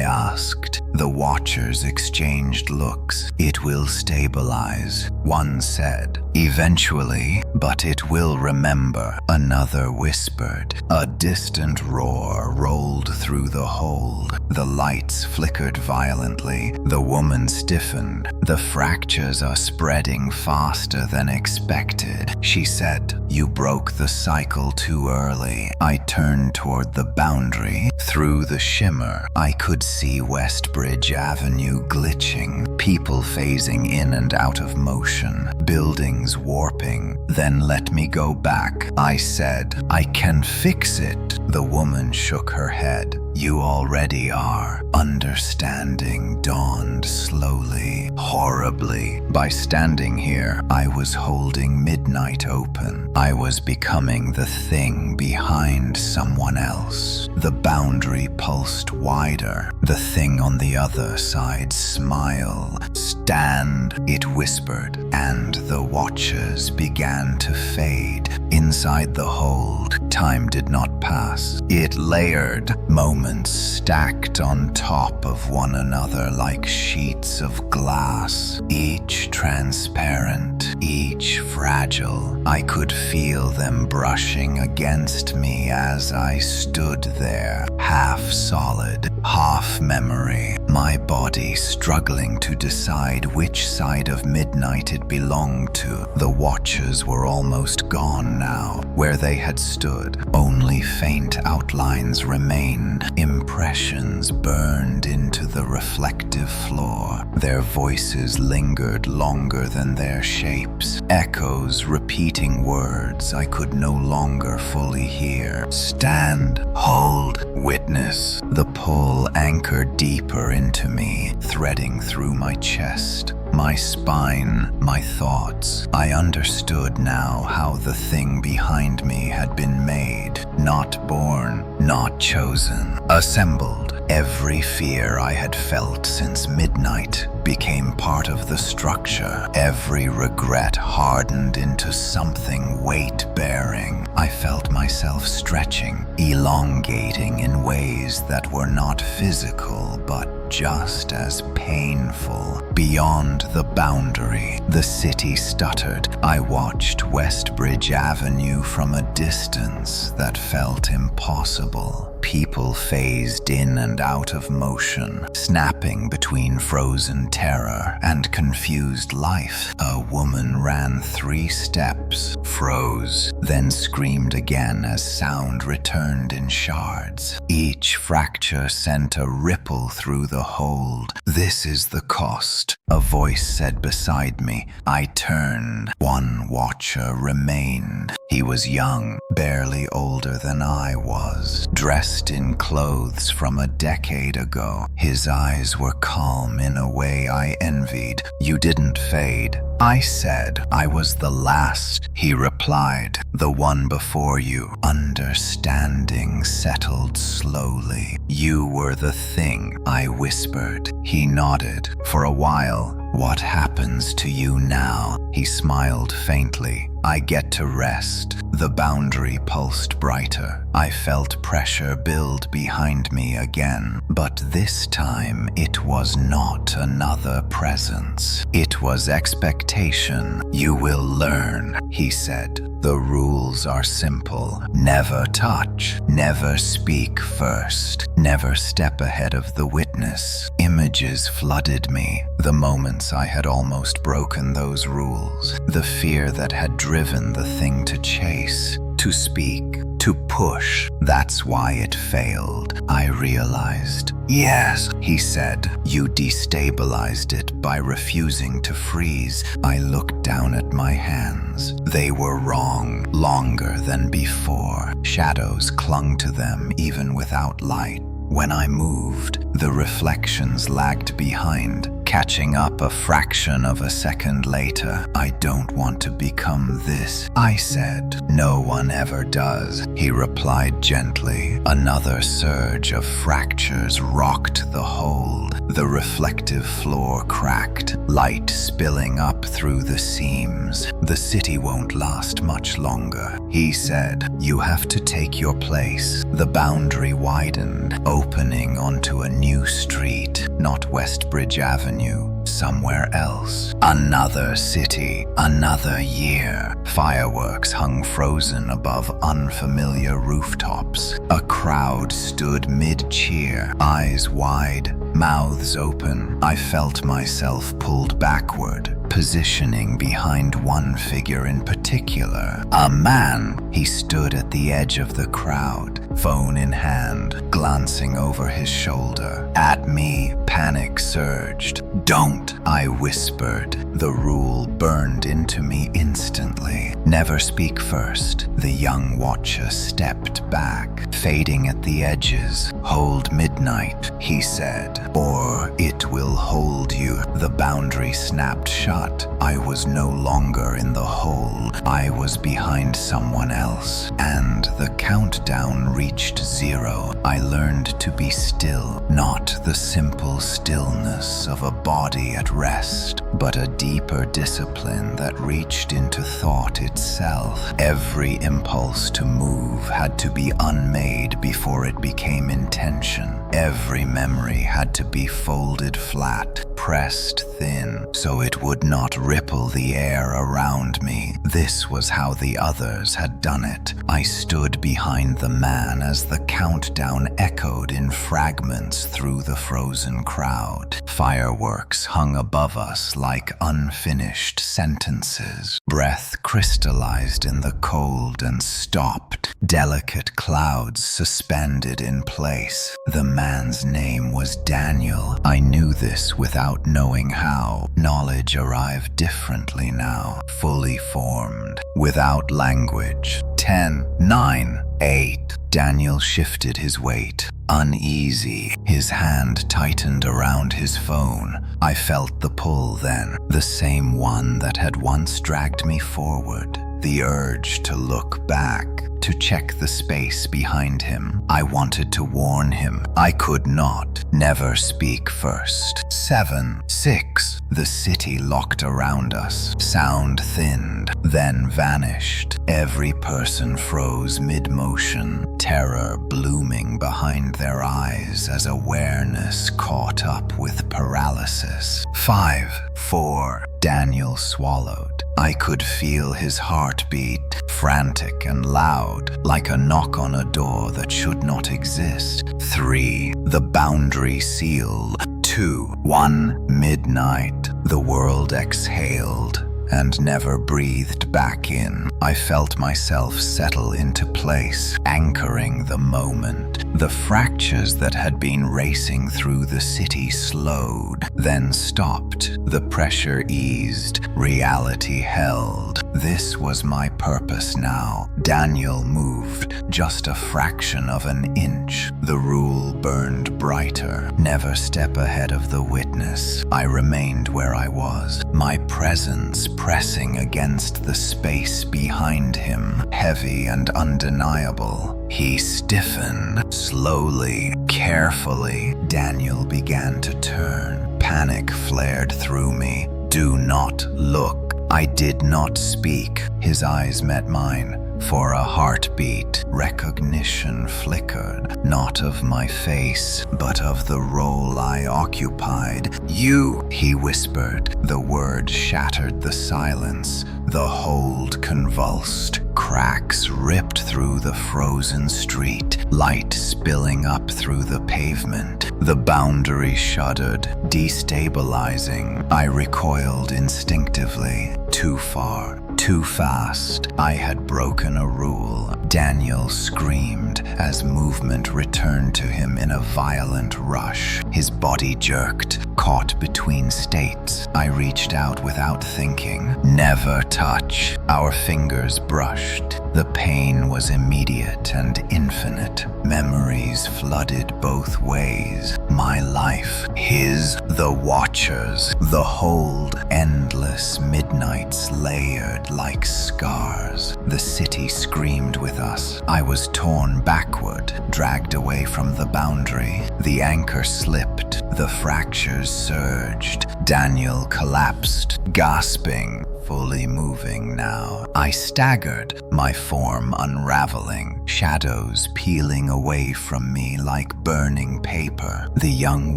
asked. The watchers exchanged looks. "It will stabilize," one said. "Eventually, but it will remember," another whispered. A distant roar rolled through the hold. The lights flickered violently. The woman stiffened. "The fractures are spreading faster than expected," she said. "You broke the cycle too early." I turned toward the boundary. Through the shimmer, I could see Westbridge Avenue glitching, people phasing in and out of motion, buildings warping. "Then let me go back," I said. "I can fix it." The woman shook her head. "You already are." Understanding dawned slowly, horribly. By standing here, I was holding midnight open. I was becoming the thing behind someone else. The boundary pulsed wider. The thing on the other side smiled. "Stand," it whispered, and the watchers began to fade. Inside the hold, time did not pass. It layered, moments stacked on top of one another like sheets of glass, each transparent, each fragile. I could feel them brushing against me as I stood there, half solid, half memory, my body struggling to decide which side of midnight it belonged to. The watchers were almost gone now. Where they had stood, only faint outlines remained. Impressions burned into the reflective floor. Their voices lingered longer than their shapes, echoes repeating words I could no longer fully hear. "Stand, hold, witness." witness. The pull anchored deeper into me, threading through my chest, my spine, my thoughts. I understood now how the thing behind me had been made, not born, not chosen, assembled. Every fear I had felt since midnight became part of the structure. Every regret hardened into something weight-bearing. I felt myself stretching, elongating in ways that were not physical, but just as painful. Beyond the boundary, the city stuttered. I watched Westbridge Avenue from a distance that felt impossible. People phased in and out of motion, snapping between frozen terror and confused life. A woman ran 3 steps, froze, then screamed again as sound returned in shards. Each fracture sent a ripple through the hold. "This is the cost," a voice said beside me. I turned. One watcher remained. He was young, barely older than I was, dressed in clothes from a decade ago. His eyes were calm in a way I envied. "You didn't fade," I said. "I was the last," he replied. "The one before you." Understanding settled slowly. "You were the thing," I whispered. He nodded. For a while. "What happens to you now?" He smiled faintly. "I get to rest." The boundary pulsed brighter. I felt pressure build behind me again, but this time it was not another presence. It was expectation. "You will learn," he said. "The rules are simple. Never touch, never speak first, never step ahead of the witness." Images flooded me, the moments I had almost broken those rules, the fear that had driven the thing to chase, to speak, to push. That's why it failed, I realized. "Yes," he said, "you destabilized it by refusing to freeze." I looked down at my hands. They were wrong, longer than before. Shadows clung to them even without light. When I moved, the reflections lagged behind, catching up a fraction of a second later. "I don't want to become this," I said. "No one ever does," he replied gently. Another surge of fractures rocked the hold. The reflective floor cracked, light spilling up through the seams. "The city won't last much longer," he said. "You have to take your place." The boundary widened, opening onto a new street, not Westbridge Avenue, somewhere else. Another city, another year. Fireworks hung frozen above unfamiliar rooftops. A crowd stood mid-cheer, eyes wide, mouths open. I felt myself pulled backward, positioning behind one figure in particular. A man. He stood at the edge of the crowd, phone in hand, glancing over his shoulder. At me, panic surged. "Don't," I whispered. The rule burned into me instantly. "Never speak first." The young watcher stepped back, fading at the edges. "Hold midnight," he said, "or it will hold you." The boundary snapped shut. I was no longer in the hole. I was behind someone else, and the countdown reached 0. I learned to be still, not the simple stillness of a body at rest, but a deeper discipline that reached into thought itself. Every impulse to move had to be unmade before it became intention. Every memory had to be folded flat, pressed thin, so it would not ripple the air around me. This was how the others had done it. I stood behind the man as the countdown echoed in fragments through the frozen crowd. Fireworks hung above us like unfinished sentences. Breath crystallized in the cold and stopped. Delicate clouds suspended in place. The man's name was Daniel. I knew this without knowing how. Knowledge arrived differently now, fully formed, without language. 10, 9, 8. Daniel shifted his weight. uneasy. His hand tightened around his phone. I felt the pull then, the same one that had once dragged me forward. The urge to look back, to check the space behind him. I wanted to warn him. I could not. Never speak first. 7, 6. The city locked around us. Sound thinned, then vanished. Every person froze mid-motion, terror blooming behind their eyes as awareness caught up with paralysis. 5, 4. Daniel swallowed. I could feel his heartbeat, frantic and loud, like a knock on a door that should not exist. 3. The boundary seal. 2, 1. Midnight. The world exhaled and never breathed back in. I felt myself settle into place, anchoring the moment. The fractures that had been racing through the city slowed, then stopped. The pressure eased, reality held. This was my purpose now. Daniel moved, just a fraction of an inch. The rule burned brighter. Never step ahead of the witness. I remained where I was, my presence pressing against the space behind him, heavy and undeniable. He stiffened. Slowly, carefully, Daniel began to turn. Panic flared through me. Do not look. I did not speak. His eyes met mine. For a heartbeat, recognition flickered, not of my face, but of the role I occupied. You, he whispered. The word shattered the silence. The hold convulsed. Cracks ripped through the frozen street, light spilling up through the pavement. The boundary shuddered, destabilizing. I recoiled instinctively. Too far. Too fast. I had broken a rule. Daniel screamed as movement returned to him in a violent rush. His body jerked, caught between states. I reached out without thinking. Never touch. Our fingers brushed. The pain was immediate and infinite. Memories flooded both ways. My life, his, the watchers, the hold, endless midnights layered like scars. The city screamed with us. I was torn backward, dragged away from the boundary. The anchor slipped. The fractures surged. Daniel collapsed, gasping, fully moving now. I staggered, my form unraveling, shadows peeling away from me like burning paper. The young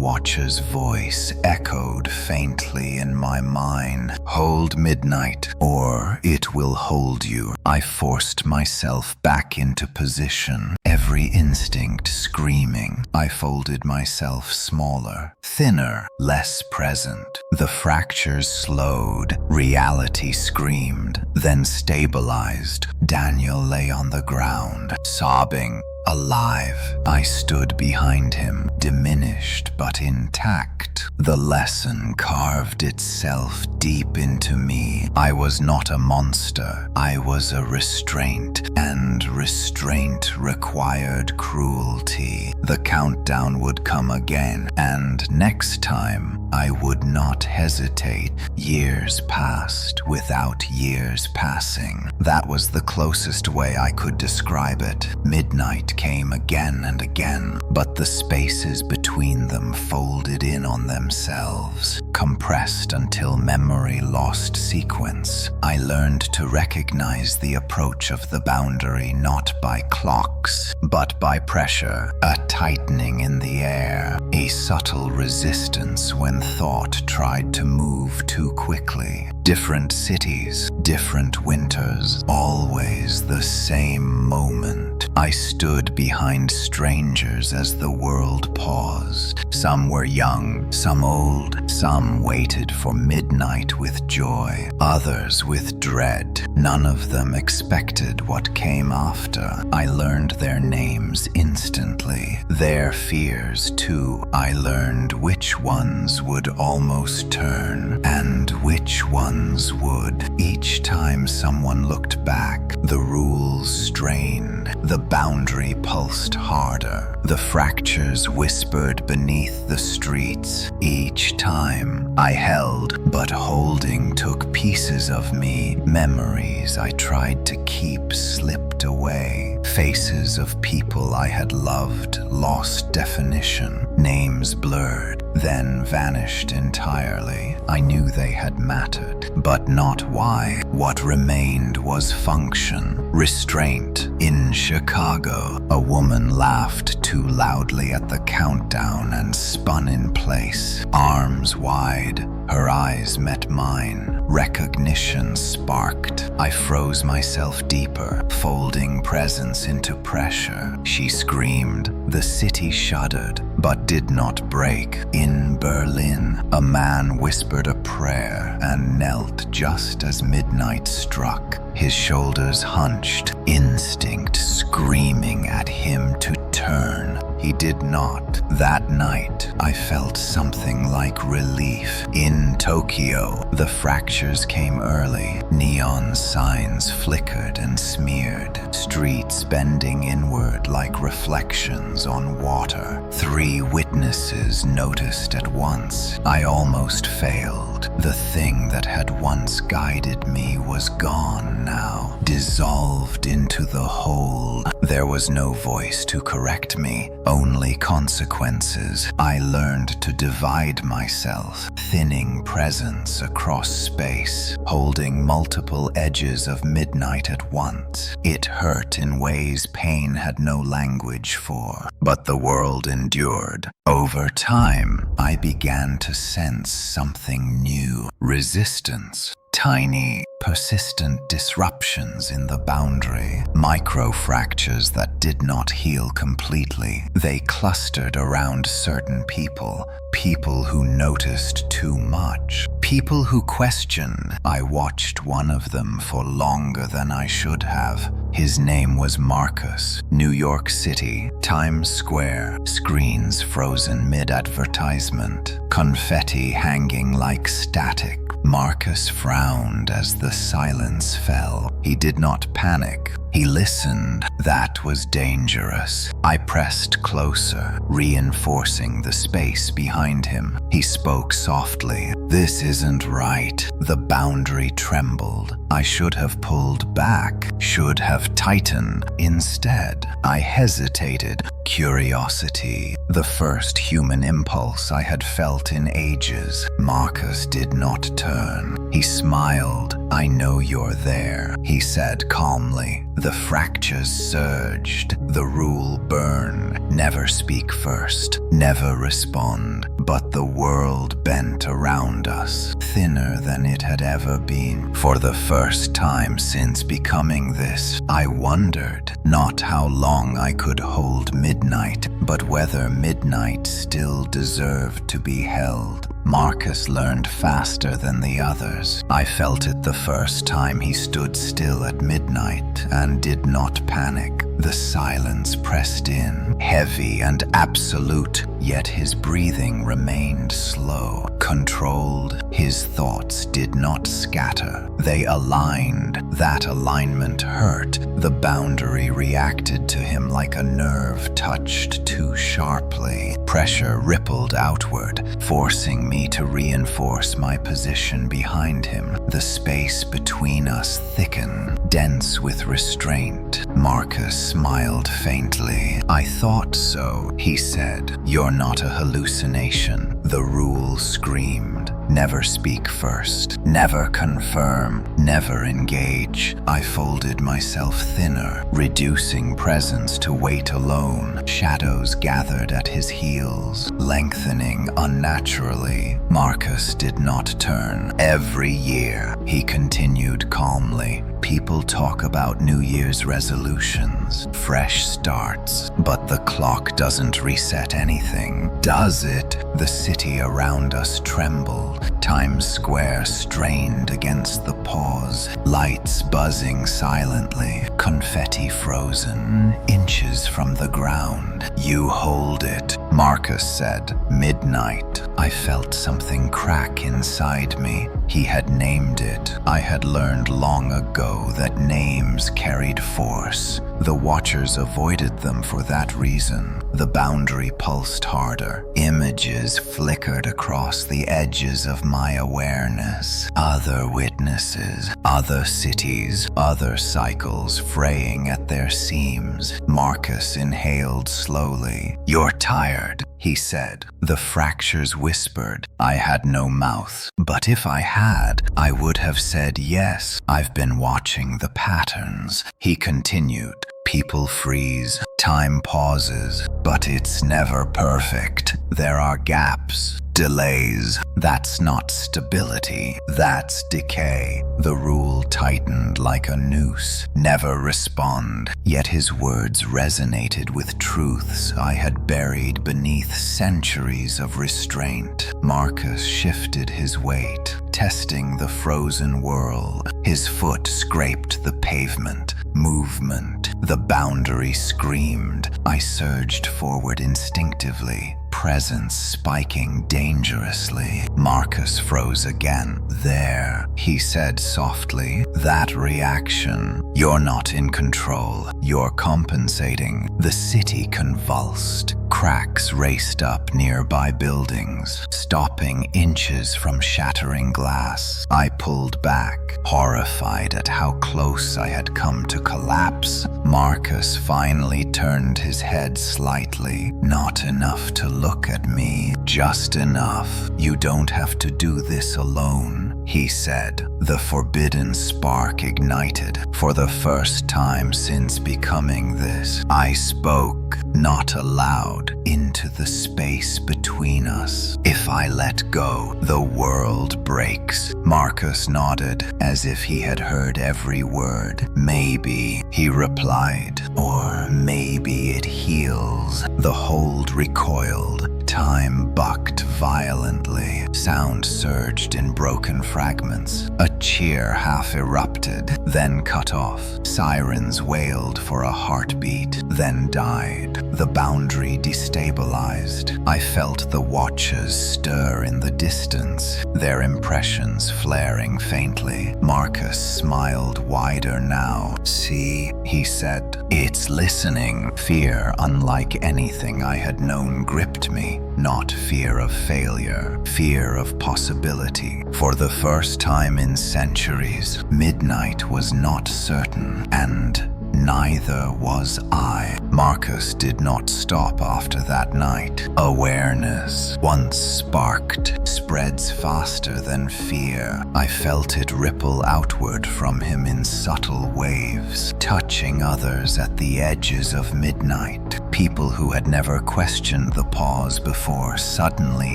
watcher's voice echoed faintly in my mind. Hold midnight, or it will hold you. I forced myself back into position, every instinct screaming. I folded myself smaller, thinner, less present. The fractures slowed, reality screamed, then stabilized. Daniel lay on the ground, sobbing, alive. I stood behind him, diminished but intact. The lesson carved itself deep into me. I was not a monster. I was a restraint, and restraint required cruelty. The countdown would come again, and next time I would not hesitate. Years passed without years passing. That was the closest way I could describe it. Midnight came again and again, but the spaces between them folded in on themselves, compressed until memory lost sequence. I learned to recognize the approach of the boundary not by clocks, but by pressure, a tightening in the air, a subtle resistance when thought tried to move too quickly. Different cities, different winters, always the same moment. I stood behind strangers as the world paused. Some were young, some old, some waited for midnight with joy, others with dread. None of them expected what came after. I learned their names instantly, their fears too, I learned which ones would almost turn and which ones would. Each time someone looked back, the rules strained, the boundary pulsed harder, the fractures whispered beneath the streets. Each time I held, but holding took pieces of me. Memories I tried to keep slipped away. Faces of people I had loved lost definition. Names blurred, then vanished entirely. I knew they had mattered, but not why. What remained was function, restraint. In Chicago, a woman laughed too loudly at the countdown and spun in place, arms wide. Her eyes met mine. Recognition sparked. I froze myself deeper, folding presence into pressure. She screamed. The city shuddered, but did not break. In Berlin, a man whispered a prayer and knelt just as midnight struck. His shoulders hunched, instinct screaming at him to turn. He did not. That night, I felt something like relief. In Tokyo, the fractures came early. Neon signs flickered and smeared, streets bending inward like reflections on water. 3 witnesses noticed at once. I almost failed. The thing that had once guided me was gone now, dissolved into the whole. There was no voice to correct me, only consequences. I learned to divide myself, thinning presence across space, holding multiple edges of midnight at once. It hurt in ways pain had no language for, but the world endured. Over time, I began to sense something new. Resistance. Tiny, persistent disruptions in the boundary, micro-fractures that did not heal completely. They clustered around certain people, people who noticed too much, people who questioned. I watched one of them for longer than I should have. His name was Marcus. New York City, Times Square, screens frozen mid-advertisement, confetti hanging like static. Marcus frowned as the silence fell. He did not panic. He listened. That was dangerous. I pressed closer, reinforcing the space behind him. He spoke softly. "This isn't right." The boundary trembled. I should have pulled back, should have tightened. Instead, I hesitated. Curiosity, the first human impulse I had felt in ages. Marcus did not turn. He smiled. "I know you're there," he said calmly. The fractures surged. The rule burned. Never speak first. Never respond. But the world bent around us, thinner than it had ever been. For the first time since becoming this, I wondered not how long I could hold midnight, but whether midnight still deserved to be held. Marcus learned faster than the others. I felt it the first time he stood still at midnight and did not panic. The silence pressed in, heavy and absolute, yet his breathing remained slow, controlled. His thoughts did not scatter. They aligned. That alignment hurt. The boundary reacted to him like a nerve touched too sharply. Pressure rippled outward, forcing me to reinforce my position behind him. The space between us thickened, dense with restraint. Marcus smiled faintly. "I thought so," he said. "You're not a hallucination." The rule screamed. Never speak first. Never confirm. Never engage. I folded myself thinner, reducing presence to wait alone. Shadows gathered at his heels, lengthening unnaturally. Marcus did not turn. "Every year," he continued calmly, "people talk about New Year's resolutions, fresh starts, but the clock doesn't reset anything, does it?" The city around us trembled. Times Square strained against the pause, lights buzzing silently, confetti frozen, inches from the the ground. You hold it, Marcus said. Midnight. I felt something crack inside me. He had named it. I had learned long ago that names carried force. The Watchers avoided them for that reason. The boundary pulsed harder. Images flickered across the edges of my awareness. Other witnesses, other cities, other cycles fraying at their seams. Marcus inhaled slowly. "You're tired," he said. The fractures whispered. I had no mouth, but if I had, I would have said yes. "I've been watching the patterns," he continued. People freeze, time pauses, but it's never perfect. There are gaps, delays. That's not stability, that's decay. The rule tightened like a noose. Never respond. Yet his words resonated with truths I had buried beneath centuries of restraint. Marcus shifted his weight, testing the frozen world. His foot scraped the pavement. Movement. The boundary screamed. I surged forward instinctively, presence spiking dangerously. Marcus froze again. "There," he said softly. "That reaction. You're not in control. You're compensating." The city convulsed. Cracks raced up nearby buildings, stopping inches from shattering glass. I pulled back, horrified at how close I had come to collapse. Marcus finally turned his head slightly. "Not enough to look at me, just enough. You don't have to do this alone," he said. The forbidden spark ignited. For the first time since becoming this, I spoke, not aloud, into the space between us. "If I let go, the world breaks." Marcus nodded, as if he had heard every word. "Maybe," he replied, "or maybe it heals." The hold recoiled. Time bucked violently. Sound surged in broken fragments. A cheer half erupted, then cut off. Sirens wailed for a heartbeat, then died. The boundary destabilized. I felt the Watchers stir in the distance, their impressions flaring faintly. Marcus smiled wider now. "See," he said, "it's listening." Fear, unlike anything I had known, gripped me. Not fear of failure, fear of possibility. For the first time in centuries, midnight was not certain, and neither was I. Marcus did not stop after that night. Awareness, once sparked, spreads faster than fear. I felt it ripple outward from him in subtle waves, touching others at the edges of midnight. People who had never questioned the pause before suddenly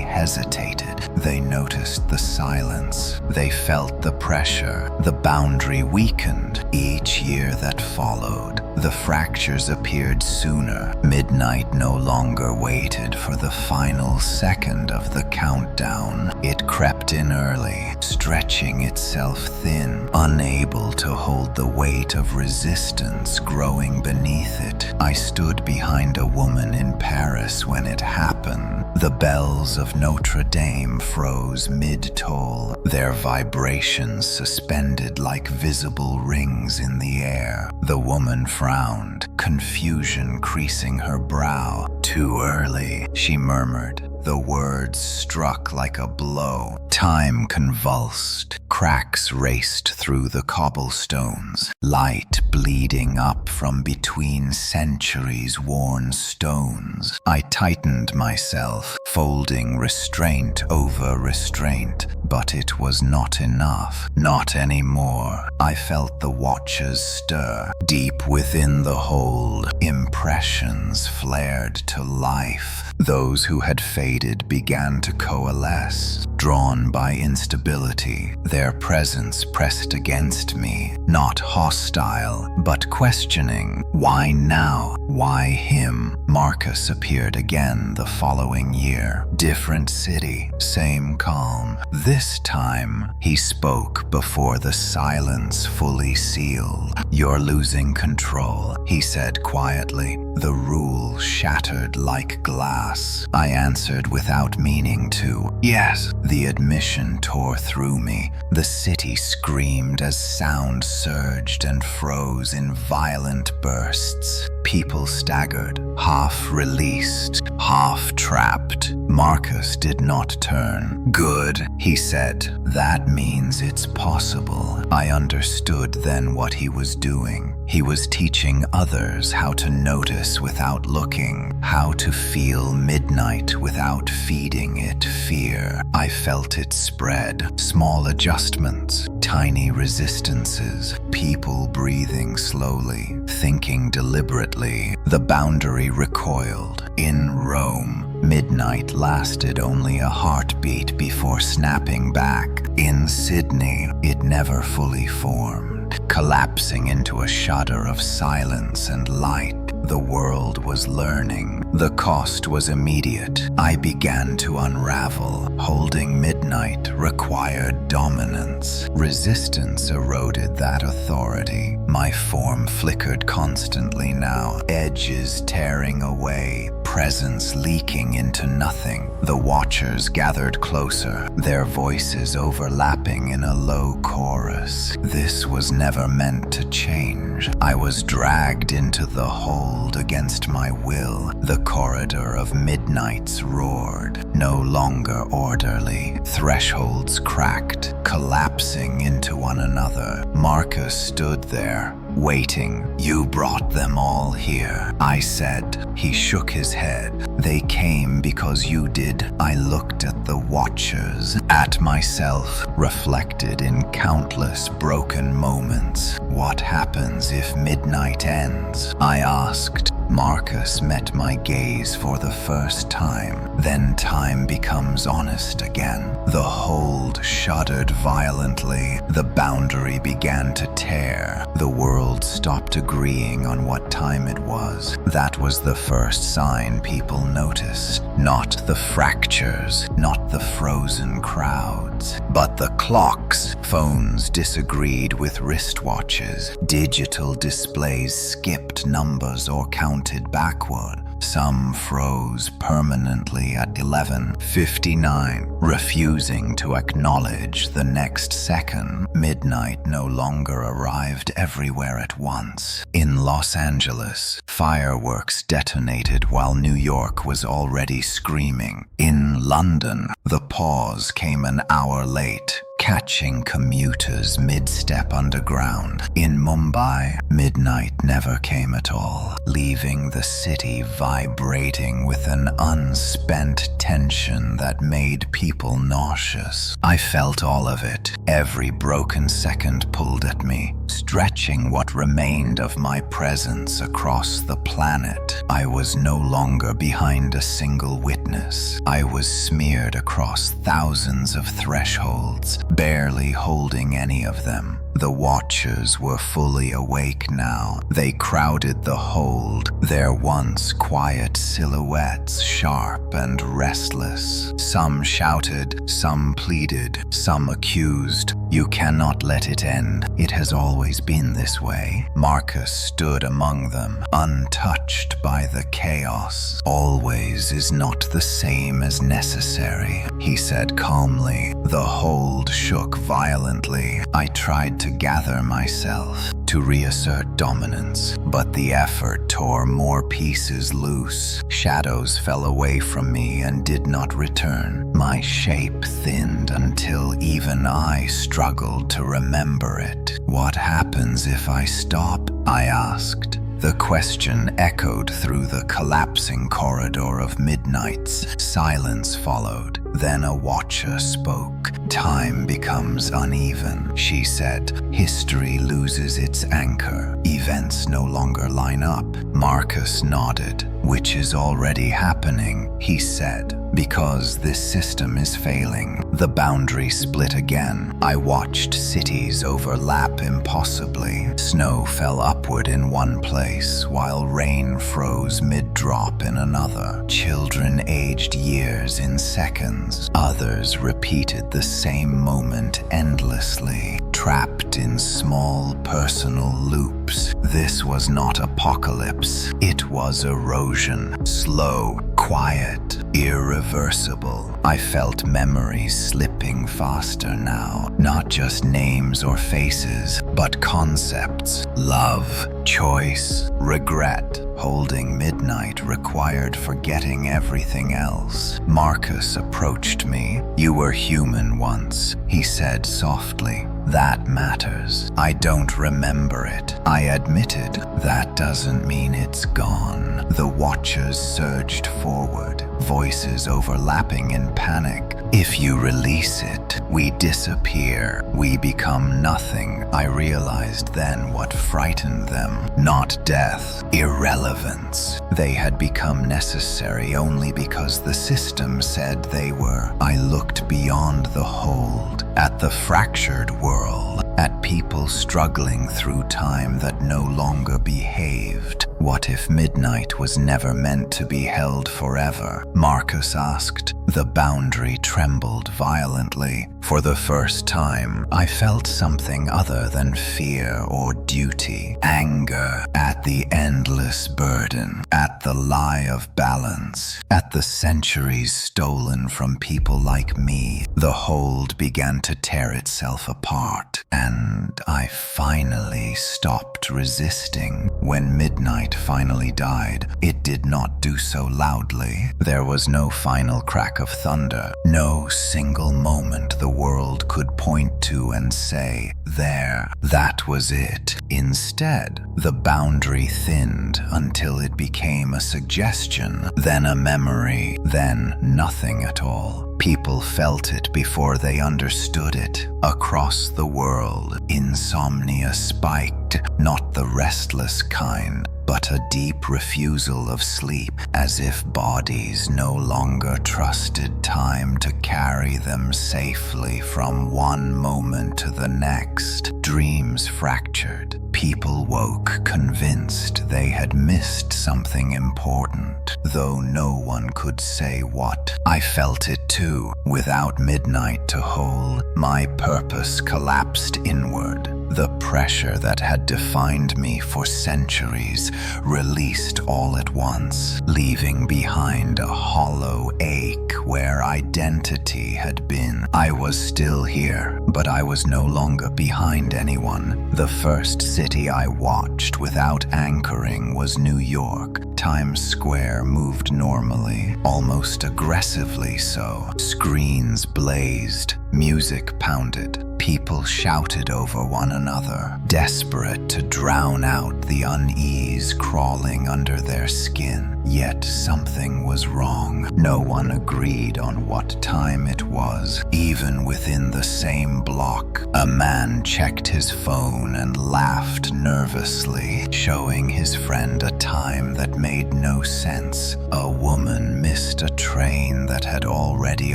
hesitated. They noticed the silence. They felt the pressure. The boundary weakened. Each year that followed, the fractures appeared sooner. Midnight no longer waited for the final second of the countdown. It crept in early, stretching itself thin, unable to hold the weight of resistance growing beneath it. I stood behind a woman in Paris when it happened. The bells of Notre Dame froze mid-toll, their vibrations suspended like visible rings in the air. The woman frowned, confusion creasing her brow. "Too early," she murmured. The words struck like a blow. Time convulsed. Cracks raced through the cobblestones, light bleeding up from between centuries-worn stones. I tightened myself, folding restraint over restraint, but it was not enough. Not anymore. I felt the Watchers stir. Deep within the hold, impressions flared to life. Those who had faded began to coalesce, drawn by instability. Their presence pressed against me, not hostile, but questioning. Why now? Why him? Marcus appeared again the following year. Different city, same calm. This time, he spoke before the silence fully sealed. "You're losing control," he said quietly. "The rule shattered like glass. I answered without meaning to. Yes. The admission tore through me. The city screamed as sound surged and froze in violent bursts. People staggered, half released, half trapped. Marcus did not turn. Good, he said. That means it's possible. I understood then what he was doing. He was teaching others how to notice without looking, how to feel midnight without feeding it fear. I felt it spread, small adjustments, tiny resistances, people breathing slowly, thinking deliberately. The boundary recoiled. In Rome, midnight lasted only a heartbeat before snapping back. In Sydney, it never fully formed, collapsing into a shudder of silence and light. The world was learning. The cost was immediate. I began to unravel. Holding midnight required dominance. Resistance eroded that authority. My form flickered constantly now, edges tearing away, presence leaking into nothing. The watchers gathered closer, their voices overlapping in a low chorus. This was never meant to change. I was dragged into the hold against my will. The corridor of midnights roared, no longer orderly. Thresholds cracked, collapsing into one another. Marcus stood there, waiting. You brought them all here, I said. He shook his head. They came because you did. I looked at the watchers, at myself, reflected in countless broken moments. What happens if midnight ends? I asked. Marcus met my gaze for the first time. Then time becomes honest again. The hold shuddered violently. The boundary began to tear. The world stopped agreeing on what time it was. That was the first sign people noticed. Not the fractures, not the frozen crowds, but the clocks. Phones disagreed with wristwatches. Digital displays skipped numbers or counted backward. Some froze permanently at 11:59, refusing to acknowledge the next second. Midnight no longer arrived everywhere at once. In Los Angeles, fireworks detonated while New York was already screaming. In London, the pause came an hour late, catching commuters mid-step underground. In Mumbai, midnight never came at all, leaving the city vibrating with an unspent tension that made people nauseous. I felt all of it. Every broken second pulled at me, stretching what remained of my presence across the planet. I was no longer behind a single witness. I was smeared across thousands of thresholds, barely holding any of them. The watchers were fully awake now. They crowded the hold, their once quiet silhouettes sharp and restless. Some shouted, some pleaded, some accused. You cannot let it end. It has always been this way. Marcus stood among them, untouched by the chaos. Always is not the same as necessary, he said calmly. The hold shook violently. I tried to gather myself, to reassert dominance, but the effort tore more pieces loose. Shadows fell away from me and did not return. My shape thinned until even I struggled to remember it. What happens if I stop? I asked. The question echoed through the collapsing corridor of midnights. Silence followed. Then a watcher spoke. Time becomes uneven, she said. History loses its anchor. Events no longer line up. Marcus nodded. Which is already happening, he said. Because this system is failing. The boundary split again. I watched cities overlap impossibly. Snow fell upward in one place, while rain froze mid-drop in another. Children aged years in seconds. Others repeated the same moment endlessly. trapped in small personal loops. This was not apocalypse. It was erosion. Slow, quiet, irreversible. I felt memories slipping faster now. Not just names or faces, but concepts. Love, choice, regret. Holding midnight required forgetting everything else. Marcus approached me. "You were human once," he said softly. "That matters. I don't remember it." I admitted, "That doesn't mean it's gone." The watchers surged forward, voices overlapping in panic. "If you release it, we disappear. We become nothing." I realized then what frightened them. Not death, irrelevance. They had become necessary only because the system said they were. I looked beyond the hold, at the fractured world, at people struggling through time that no longer behaved. What if midnight was never meant to be held forever? Marcus asked. The boundary trembled violently. For the first time, I felt something other than fear or duty. Anger at the endless burden, at the lie of balance, at the centuries stolen from people like me. The hold began to tear itself apart, and I finally stopped resisting. When midnight finally died, it did not do so loudly. There was no final crack of thunder, no single moment the world could point to and say, "There, that was it." Instead, the boundary thinned until it became a suggestion, then a memory, then nothing at all. People felt it before they understood it. Across the world, insomnia spiked, not the restless kind, but a deep refusal of sleep, as if bodies no longer trusted time to carry them safely from one moment to the next. Dreams fractured. People woke convinced they had missed something important, though no one could say what. I felt it too. Without midnight to hold, my purpose collapsed inward. The pressure that had defined me for centuries released all at once, leaving behind a hollow ache where identity had been. I was still here, but I was no longer behind anyone. The first city I watched without anchoring was New York. Times Square moved normally, almost aggressively so. Screens blazed, music pounded. People shouted over one another, desperate to drown out the unease crawling under their skin. Yet something was wrong. No one agreed on what time it was. Even within the same block, a man checked his phone and laughed nervously, showing his friend a time that made no sense. A woman missed a train that had already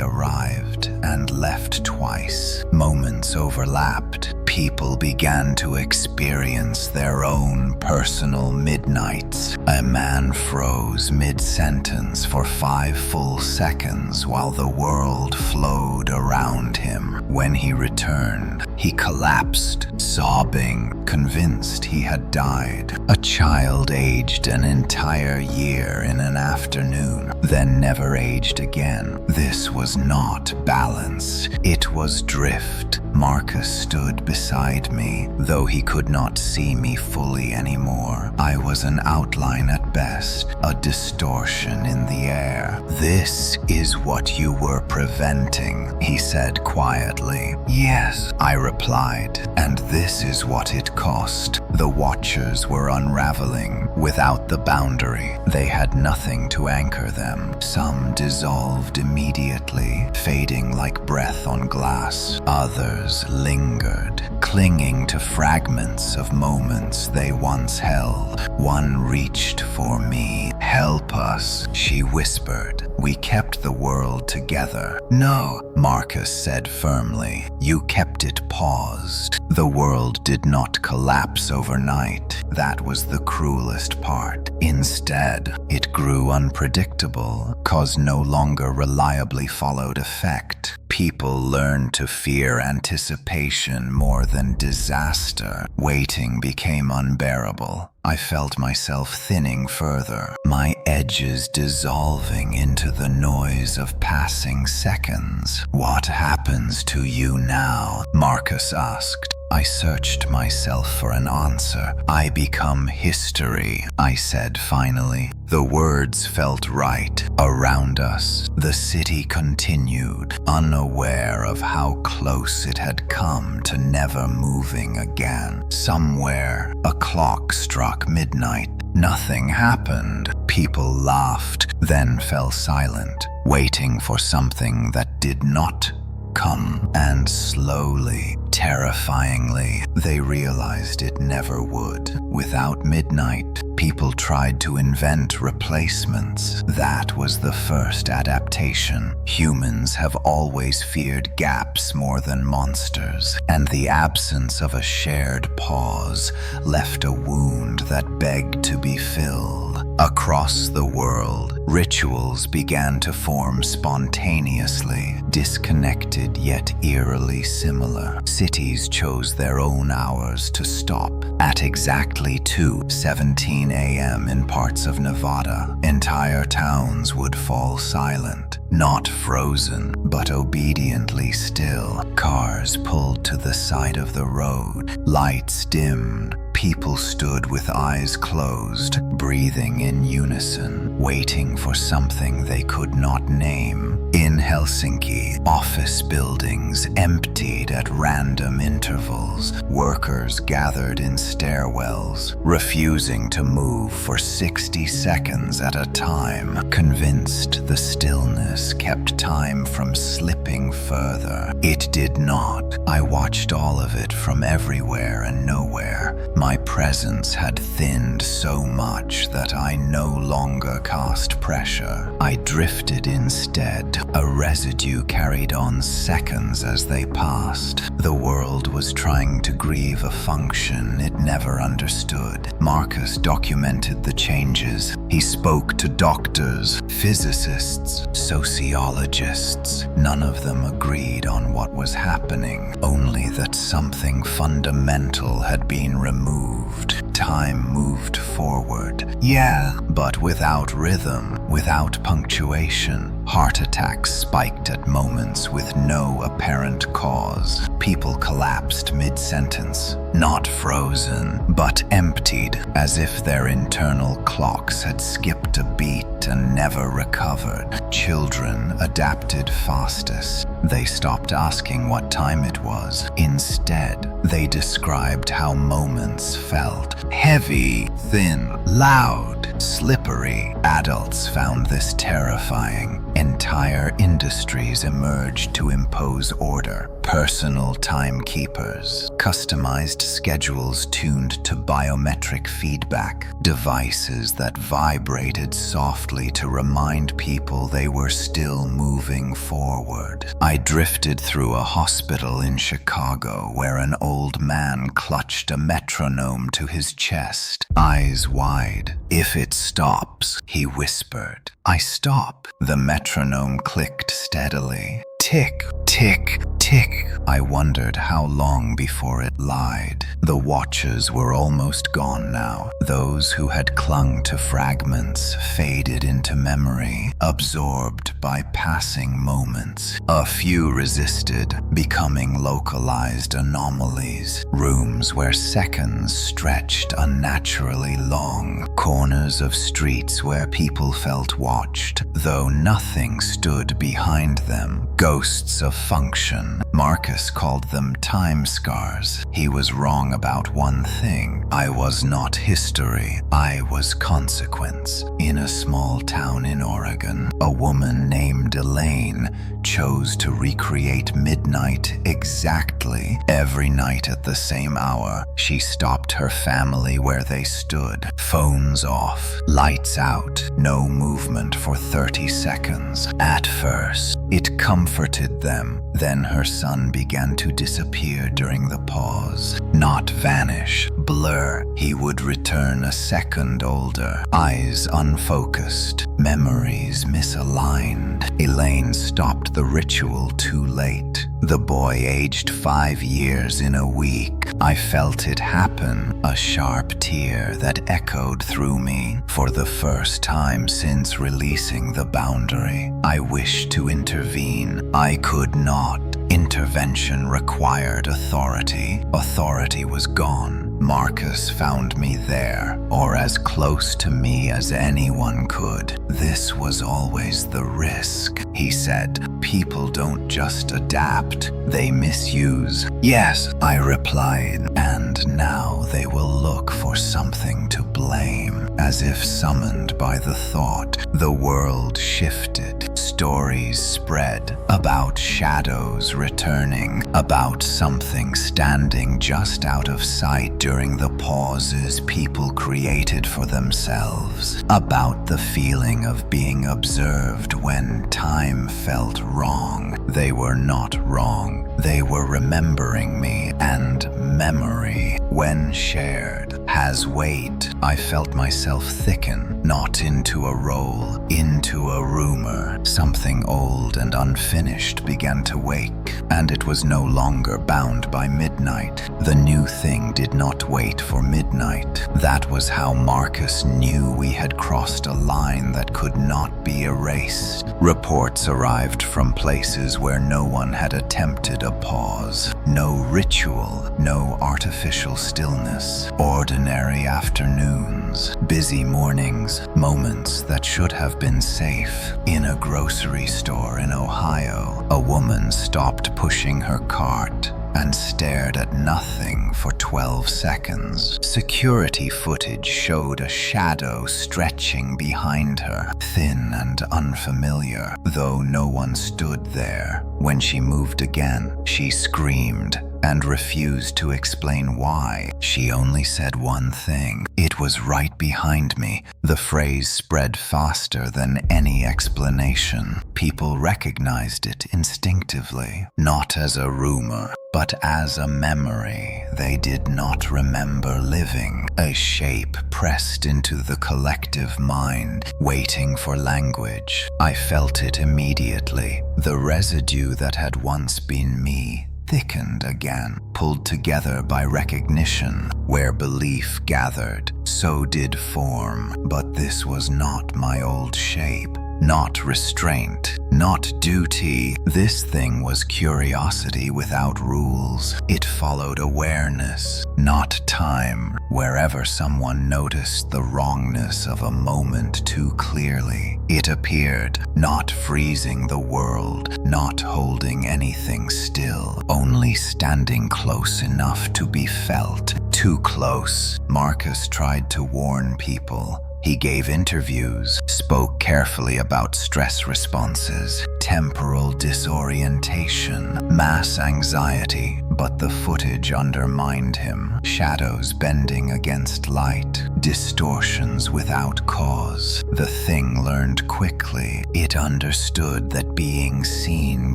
arrived and left twice. Moments overlapped. People began to experience their own personal midnights. A man froze mid-sentence for 5 full seconds while the world flowed around him. When he returned, he collapsed, sobbing, convinced he had died. A child aged an entire year in an afternoon, then never aged again. This was not balance. It was drift. Marcus stood beside me, though he could not see me fully anymore. I was an outline at best, a distortion in the air. "This is what you were preventing," he said quietly. "Yes," I replied, "and this is what it cost." The watchers were unraveling. Without the boundary, they had nothing to anchor them. Some dissolved immediately, fading like breath on glass. Others lingered, clinging to fragments of moments they once held. One reached for me. "Help us," she whispered. "We kept the world together." "No," Marcus said firmly. "You kept it paused." The world did not collapse overnight. That was the cruelest part. Instead, it grew unpredictable, cause no longer reliably followed effect. People learned to fear anticipation more than disaster. Waiting became unbearable. I felt myself thinning further, my edges dissolving into the noise of passing seconds. "What happens to you now?" Marcus asked. I searched myself for an answer. "I become history," I said finally. The words felt right. Around us, the city continued, unaware of how close it had come to never moving again. Somewhere, a clock struck midnight. Nothing happened. People laughed, then fell silent, waiting for something that did not come. And slowly, terrifyingly, they realized it never would. Without midnight, people tried to invent replacements. That was the first adaptation. Humans have always feared gaps more than monsters, and the absence of a shared pause left a wound that begged to be filled. Across the world, rituals began to form spontaneously, disconnected yet eerily similar. Cities chose their own hours to stop. At exactly 2:17 a.m. in parts of Nevada, entire towns would fall silent. Not frozen, but obediently still. Cars pulled to the side of the road, lights dimmed. People stood with eyes closed, breathing in unison, waiting for something they could not name. In Helsinki, office buildings emptied at random intervals. Workers gathered in stairwells, refusing to move for 60 seconds at a time, convinced the stillness kept time from slipping further. It did not. I watched all of it from everywhere and nowhere. My presence had thinned so much that I no longer cast pressure. I drifted instead, a residue carried on seconds as they passed. The world was trying to grieve a function it never understood. Marcus documented the changes. He spoke to doctors, physicists, sociologists. None of them agreed on what was happening, only that something fundamental had been removed. Time moved forward. Yeah, but without rhythm, without punctuation. Heart attacks spiked at moments with no apparent cause. People collapsed mid-sentence, not frozen, but emptied, as if their internal clocks had skipped a beat and never recovered. Children adapted fastest. They stopped asking what time it was. Instead, they described how moments felt. Heavy, thin, loud, slippery. Adults found this terrifying. Entire industries emerged to impose order. Personal timekeepers, customized schedules tuned to biometric feedback, devices that vibrated softly to remind people they were still moving forward. I drifted through a hospital in Chicago where an old man clutched a metronome to his chest, eyes wide. "If it stops," he whispered. I stop. The metronome clicked steadily. Tick, tick, tick. I wondered how long before it lied. The watches were almost gone now. Those who had clung to fragments faded into memory, absorbed by passing moments. A few resisted, becoming localized anomalies. Rooms where seconds stretched unnaturally long. Corners of streets where people felt watched, though nothing stood behind them. Ghosts of function. Marcus called them time scars. He was wrong about one thing. I was not history. I was consequence. In a small town in Oregon, a woman named Elaine chose to recreate midnight exactly. Every night at the same hour, she stopped her family where they stood. Phones off, lights out, no movement for 30 seconds. At first, it comforted them. Then her son began to disappear during the pause. Not vanish, blur. He would return a second older, eyes unfocused, memories misaligned. Elaine stopped the ritual too late. The boy aged 5 years in a week. I felt it happen, a sharp tear that echoed through me. For the first time since releasing the boundary, I wished to intervene. I could not. Intervention required authority. Authority was gone. Marcus found me there, or as close to me as anyone could. This was always the risk, he said. People don't just adapt, they misuse. Yes, I replied, and now they will look for something to blame. As if summoned by the thought, the world shifted. Stories spread about shadows returning, about something standing just out of sight during the pauses people created for themselves, about the feeling of being observed when time felt wrong. They were not wrong. They were remembering me, and memory, when shared, has weight. I felt myself thicken, not into a role, into a rumor. Something old and unfinished began to wake, and it was no longer bound by midnight. The new thing did not wait for midnight. That was how Marcus knew we had crossed a line that could not be erased. Reports arrived from places where no one had attempted a pause. No ritual, no artificial stillness. Ordinary afternoons, busy mornings, moments that should have been safe. In a grocery store in Ohio, a woman stopped pushing her cart and stared at nothing for 12 seconds. Security footage showed a shadow stretching behind her, thin and unfamiliar, though no one stood there. When she moved again, she screamed and refused to explain why. She only said one thing. It was right behind me. The phrase spread faster than any explanation. People recognized it instinctively, not as a rumor, but as a memory they did not remember living. A shape pressed into the collective mind, waiting for language. I felt it immediately. The residue that had once been me thickened again, pulled together by recognition. Where belief gathered, so did form. But this was not my old shape. Not restraint, not duty. This thing was curiosity without rules. It followed awareness, not time. Wherever someone noticed the wrongness of a moment too clearly, it appeared, not freezing the world, not holding anything still, only standing close enough to be felt. Too close. Marcus tried to warn people. He gave interviews, spoke carefully about stress responses, temporal disorientation, mass anxiety, but the footage undermined him. Shadows bending against light, distortions without cause. The thing learned quickly. It understood that being seen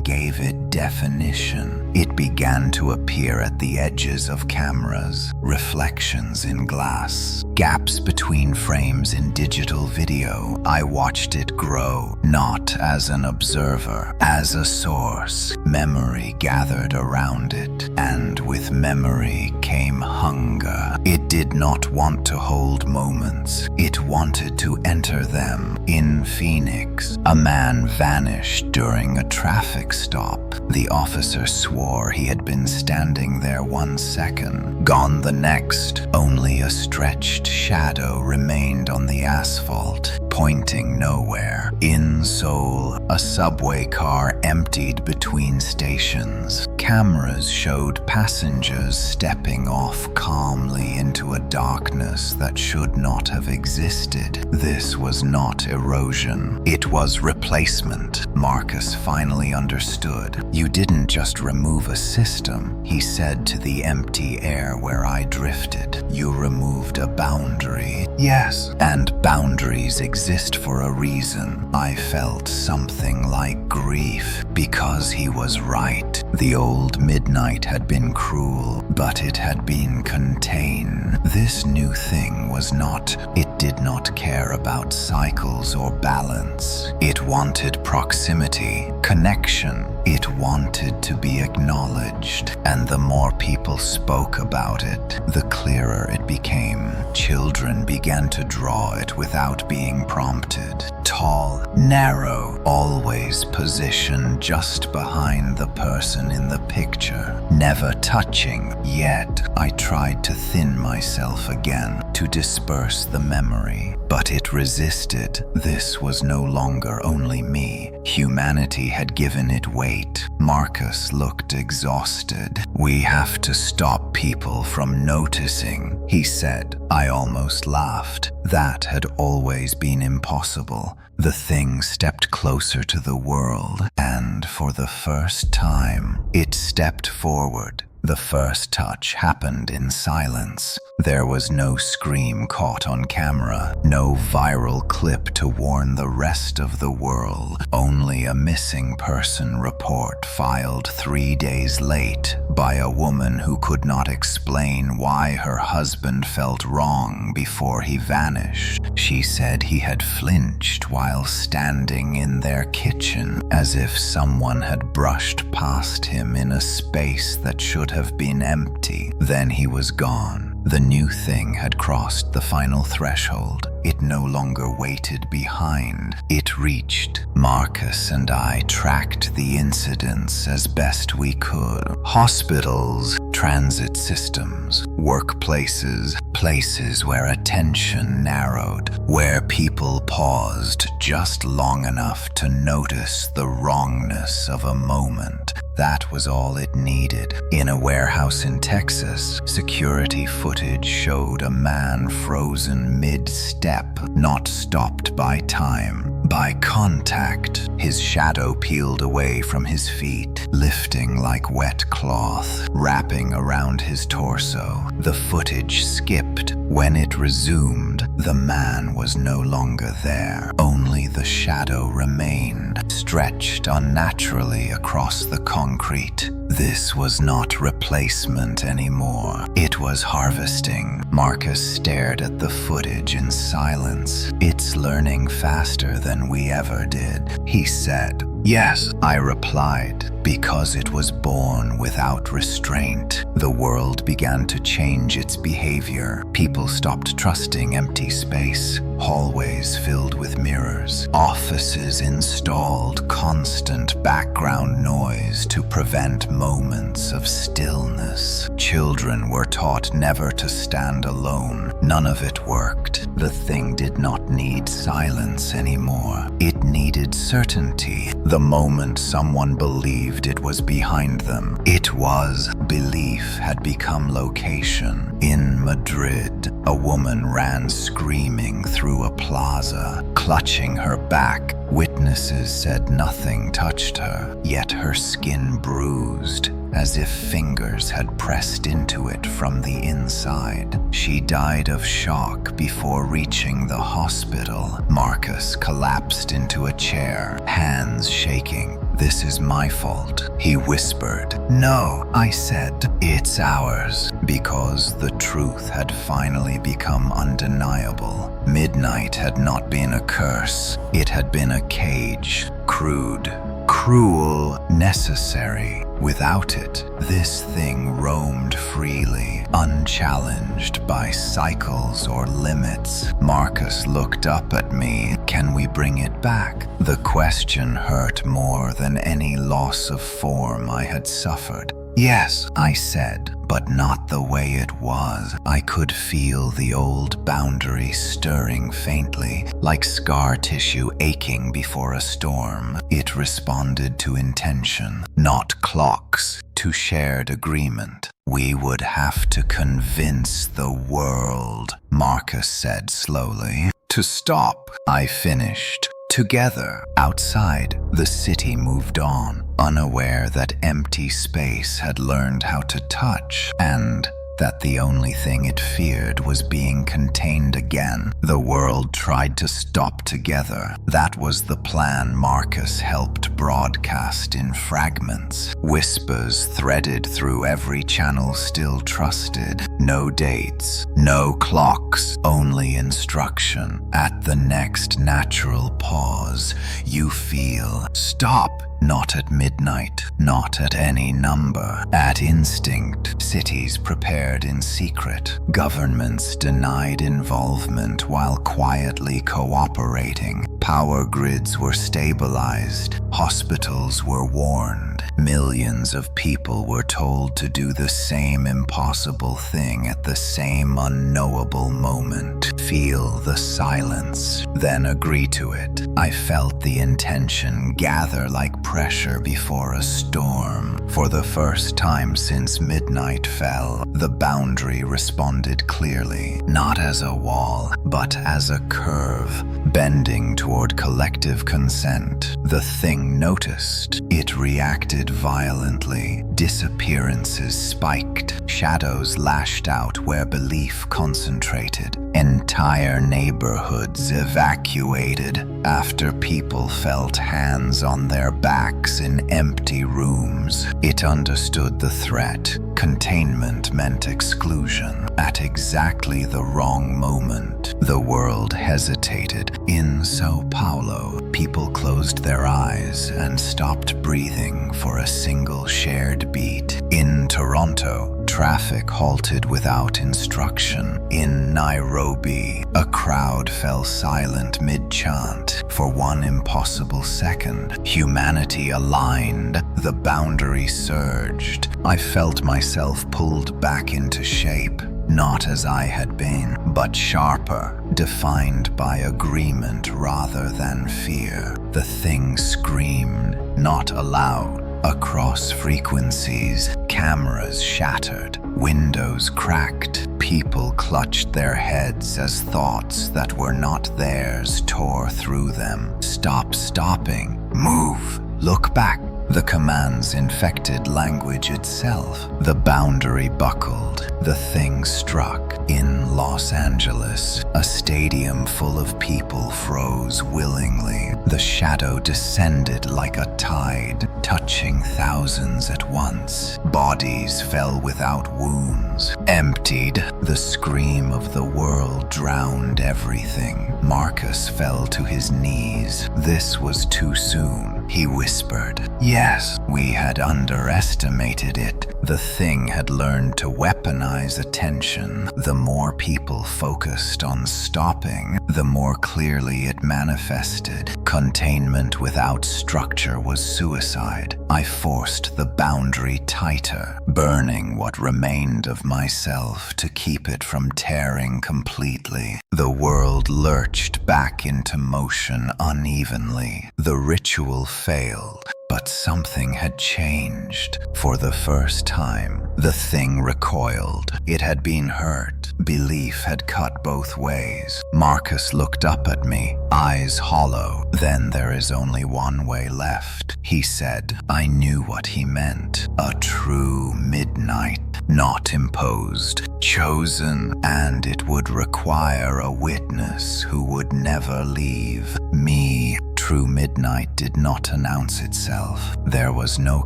gave it definition. It began to appear at the edges of cameras, reflections in glass, gaps between frames in digital video. I watched it grow, not as an observer, as a source. Memory gathered around it, and with memory came hunger. It did not want to hold moments. It wanted to enter them. In Phoenix, a man vanished during a traffic stop. The officer swore he had been standing there 1 second, gone the next. Only a stretched shadow remained on the asphalt, pointing nowhere. In Seoul, a subway car emptied between stations. Cameras showed passengers stepping off calmly into a darkness that should not have existed. This was not erosion. It was replacement. Marcus finally understood. You didn't just remove a system, he said to the empty air where I drifted. You removed a boundary. Yes, and boundaries exist for a reason. I felt something like grief, because he was right. The old midnight had been cruel, but it had been contained. This new thing was not. It did not care about cycles or balance. It wanted proximity, connection. It wanted to be acknowledged, and the more people spoke about it, the clearer it became. Children began to draw it without being prompted. Tall, narrow, always positioned just behind the person in the picture, never touching. Yet, I tried to thin myself again, to disperse the memory. But it resisted. This was no longer only me. Humanity had given it weight. Marcus looked exhausted. "We have to stop people from noticing," he said. I almost laughed. That had always been impossible. The thing stepped closer to the world, and for the first time, it stepped forward. The first touch happened in silence. There was no scream caught on camera, no viral clip to warn the rest of the world. Only a missing person report filed 3 days late by a woman who could not explain why her husband felt wrong before he vanished. She said he had flinched while standing in their kitchen, as if someone had brushed past him in a space that should have been empty. Then he was gone. The new thing had crossed the final threshold. It no longer waited behind. It reached. Marcus and I tracked the incidents as best we could. Hospitals, transit systems, workplaces, places where attention narrowed, where people paused just long enough to notice the wrongness of a moment. That was all it needed. In a warehouse in Texas, security footage showed a man frozen mid-step, not stopped by time, by contact. His shadow peeled away from his feet, lifting like wet cloth, wrapping around his torso. The footage skipped. When it resumed, the man was no longer there. Only the shadow remained, stretched unnaturally across the concrete. This was not replacement anymore. It was harvesting. Marcus stared at the footage in silence. "It's learning faster than we ever did," he said. "Yes," I replied, because it was born without restraint. The world began to change its behavior. People stopped trusting empty space. Hallways filled with mirrors. Offices installed constant background noise to prevent moments of stillness. Children were taught never to stand alone. None of it worked. The thing did not need silence anymore. It needed certainty. The moment someone believed it was behind them, it was. Belief had become location. In Madrid, a woman ran screaming through a plaza, clutching her back. Witnesses said nothing touched her, yet her skin bruised, as if fingers had pressed into it from the inside. She died of shock before reaching the hospital. Marcus collapsed into a chair, hands shaking. "This is my fault," he whispered. "No," I said, "it's ours," because the truth had finally become undeniable. Midnight had not been a curse. It had been a cage, crude, cruel, necessary. Without it, this thing roamed freely, unchallenged by cycles or limits. Marcus looked up at me. "Can we bring it back?" The question hurt more than any loss of form I had suffered. "Yes," I said, but not the way it was. I could feel the old boundary stirring faintly, like scar tissue aching before a storm. It responded to intention, not clocks, to shared agreement. "We would have to convince the world," Marcus said slowly. "To stop," I finished. Together, outside, the city moved on, unaware that empty space had learned how to touch, and that the only thing it feared was being contained again. The world tried to stop together. That was the plan Marcus helped broadcast in fragments. Whispers threaded through every channel still trusted. No dates, no clocks, only instruction. At the next natural pause, you feel stop. Not at midnight, not at any number. At instinct, cities prepared in secret. Governments denied involvement while quietly cooperating. Power grids were stabilized. Hospitals were warned. Millions of people were told to do the same impossible thing at the same unknowable moment. Feel the silence, then agree to it. I felt the intention gather like pressure before a storm. For the first time since midnight fell, the boundary responded clearly, not as a wall, but as a curve, bending toward collective consent. The thing noticed. It reacted violently. Disappearances spiked. Shadows lashed out where belief concentrated. Entire neighborhoods evacuated after people felt hands on their backs in empty rooms. It understood the threat. Containment meant exclusion. At exactly the wrong moment, the world hesitated. In Sao Paulo, people closed their eyes and stopped breathing for a single shared beat. In Toronto, traffic halted without instruction. In Nairobi, a crowd fell silent mid-chant. For one impossible second, humanity aligned. The boundary surged. I felt myself pulled back into shape. Not as I had been, but sharper, defined by agreement rather than fear. The thing screamed, not aloud. Across frequencies, cameras shattered, windows cracked. People clutched their heads as thoughts that were not theirs tore through them. Stop stopping. Move. Look back. The commands infected language itself. The boundary buckled. The thing struck. In Los Angeles, a stadium full of people froze willingly. The shadow descended like a tide, touching thousands at once. Bodies fell without wounds. Emptied, the scream of the world drowned everything. Marcus fell to his knees. This was too soon, he whispered. Yes, we had underestimated it. The thing had learned to weaponize attention. The more people focused on stopping, the more clearly it manifested. Containment without structure was suicide. I forced the boundary tighter, burning what remained of myself to keep it from tearing completely. The world lurched back into motion unevenly. The ritual failed. But something had changed. For the first time, the thing recoiled. It had been hurt. Belief had cut both ways. Marcus looked up at me, eyes hollow. Then there is only one way left, he said. I knew what he meant. A true midnight, not imposed, chosen, and it would require a witness who would never leave. Me. True midnight did not announce itself. There was no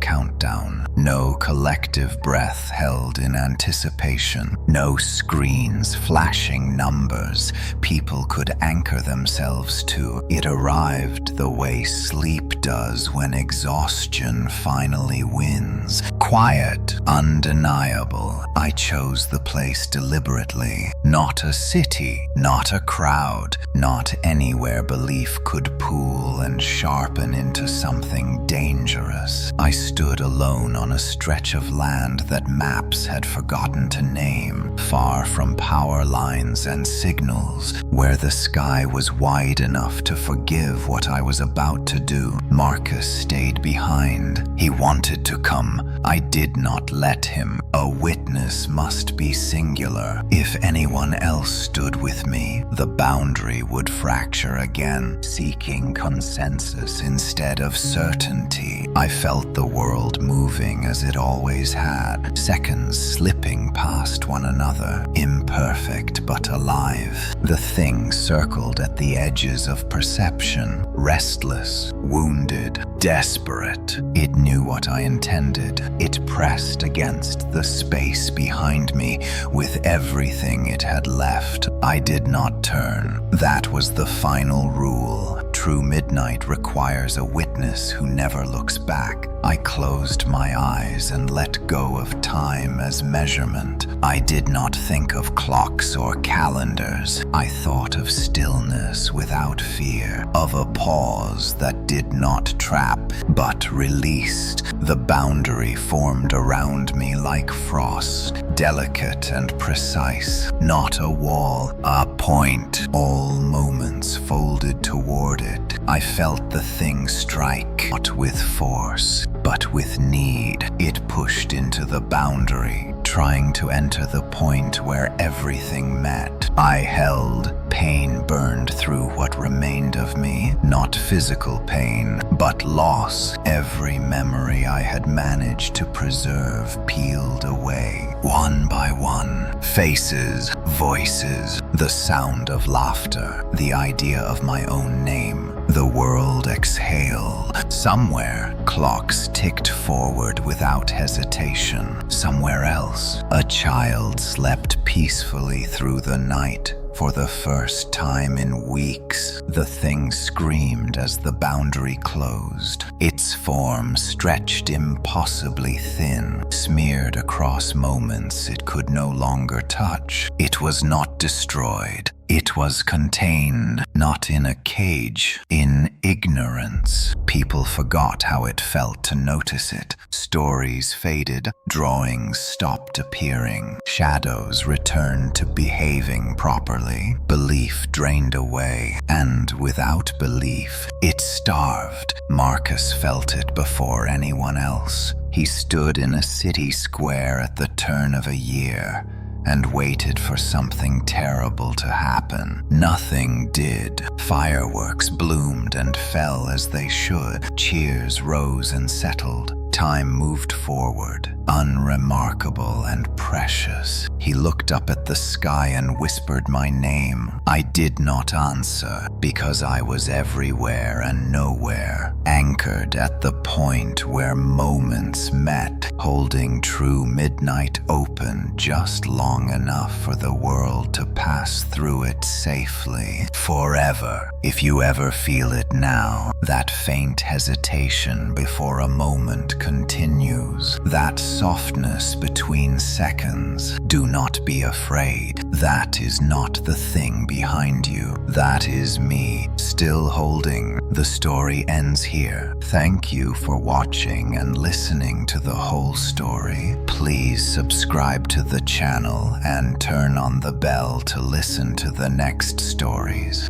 countdown, no collective breath held in anticipation, no screens flashing numbers people could anchor themselves to. It arrived the way sleep does when exhaustion finally wins. Quiet, undeniable. I chose the place deliberately. Not a city, not a crowd, not anywhere belief could pool and sharpen into something dangerous. I stood alone on a stretch of land that maps had forgotten to name, far from power lines and signals, where the sky was wide enough to forgive what I was about to do. Marcus stayed behind. He wanted to come. I I did not let him. A witness must be singular. If anyone else stood with me, the boundary would fracture again, seeking consensus instead of certainty. I felt the world moving as it always had, seconds slipping past one another, imperfect but alive. The thing circled at the edges of perception, restless, wounded, desperate. It knew what I intended. It pressed against the space behind me with everything it had left. I did not turn. That was the final rule. True midnight requires a witness who never looks back. I closed my eyes and let go of time as measurement. I did not think of clocks or calendars. I thought of stillness without fear, of a pause that did not trap, but released. The boundary formed around me like frost, delicate and precise. Not a wall, a point. All moments folded toward it. I felt the thing strike, not with force, but with need. It pushed into the boundary, trying to enter the point where everything met. I held. Pain burned through what remained of me. Not physical pain, but loss. Every memory I had managed to preserve peeled away, one by one. Faces, voices, the sound of laughter, the idea of my own name. The world exhaled. Somewhere, clocks ticked forward without hesitation. Somewhere else, a child slept peacefully through the night. For the first time in weeks, the thing screamed as the boundary closed. Its form stretched impossibly thin, smeared across moments it could no longer touch. It was not destroyed. It was contained, not in a cage, in ignorance. People forgot how it felt to notice it. Stories faded, drawings stopped appearing, shadows returned to behaving properly, belief drained away, and without belief, it starved. Marcus felt it before anyone else. He stood in a city square at the turn of a year, and waited for something terrible to happen. Nothing did. Fireworks bloomed and fell as they should. Cheers rose and settled. Time moved forward, unremarkable and precious. He looked up at the sky and whispered my name. I did not answer, because I was everywhere and nowhere, anchored at the point where moments met, holding true midnight open just long enough for the world to pass through it safely. Forever. If you ever feel it now, that faint hesitation before a moment continues, that softness between seconds, do not be afraid. That is not the thing behind you. That is me, still holding. The story ends here. Thank you for watching and listening to the whole story. Please subscribe to the channel and turn on the bell to listen to the next stories.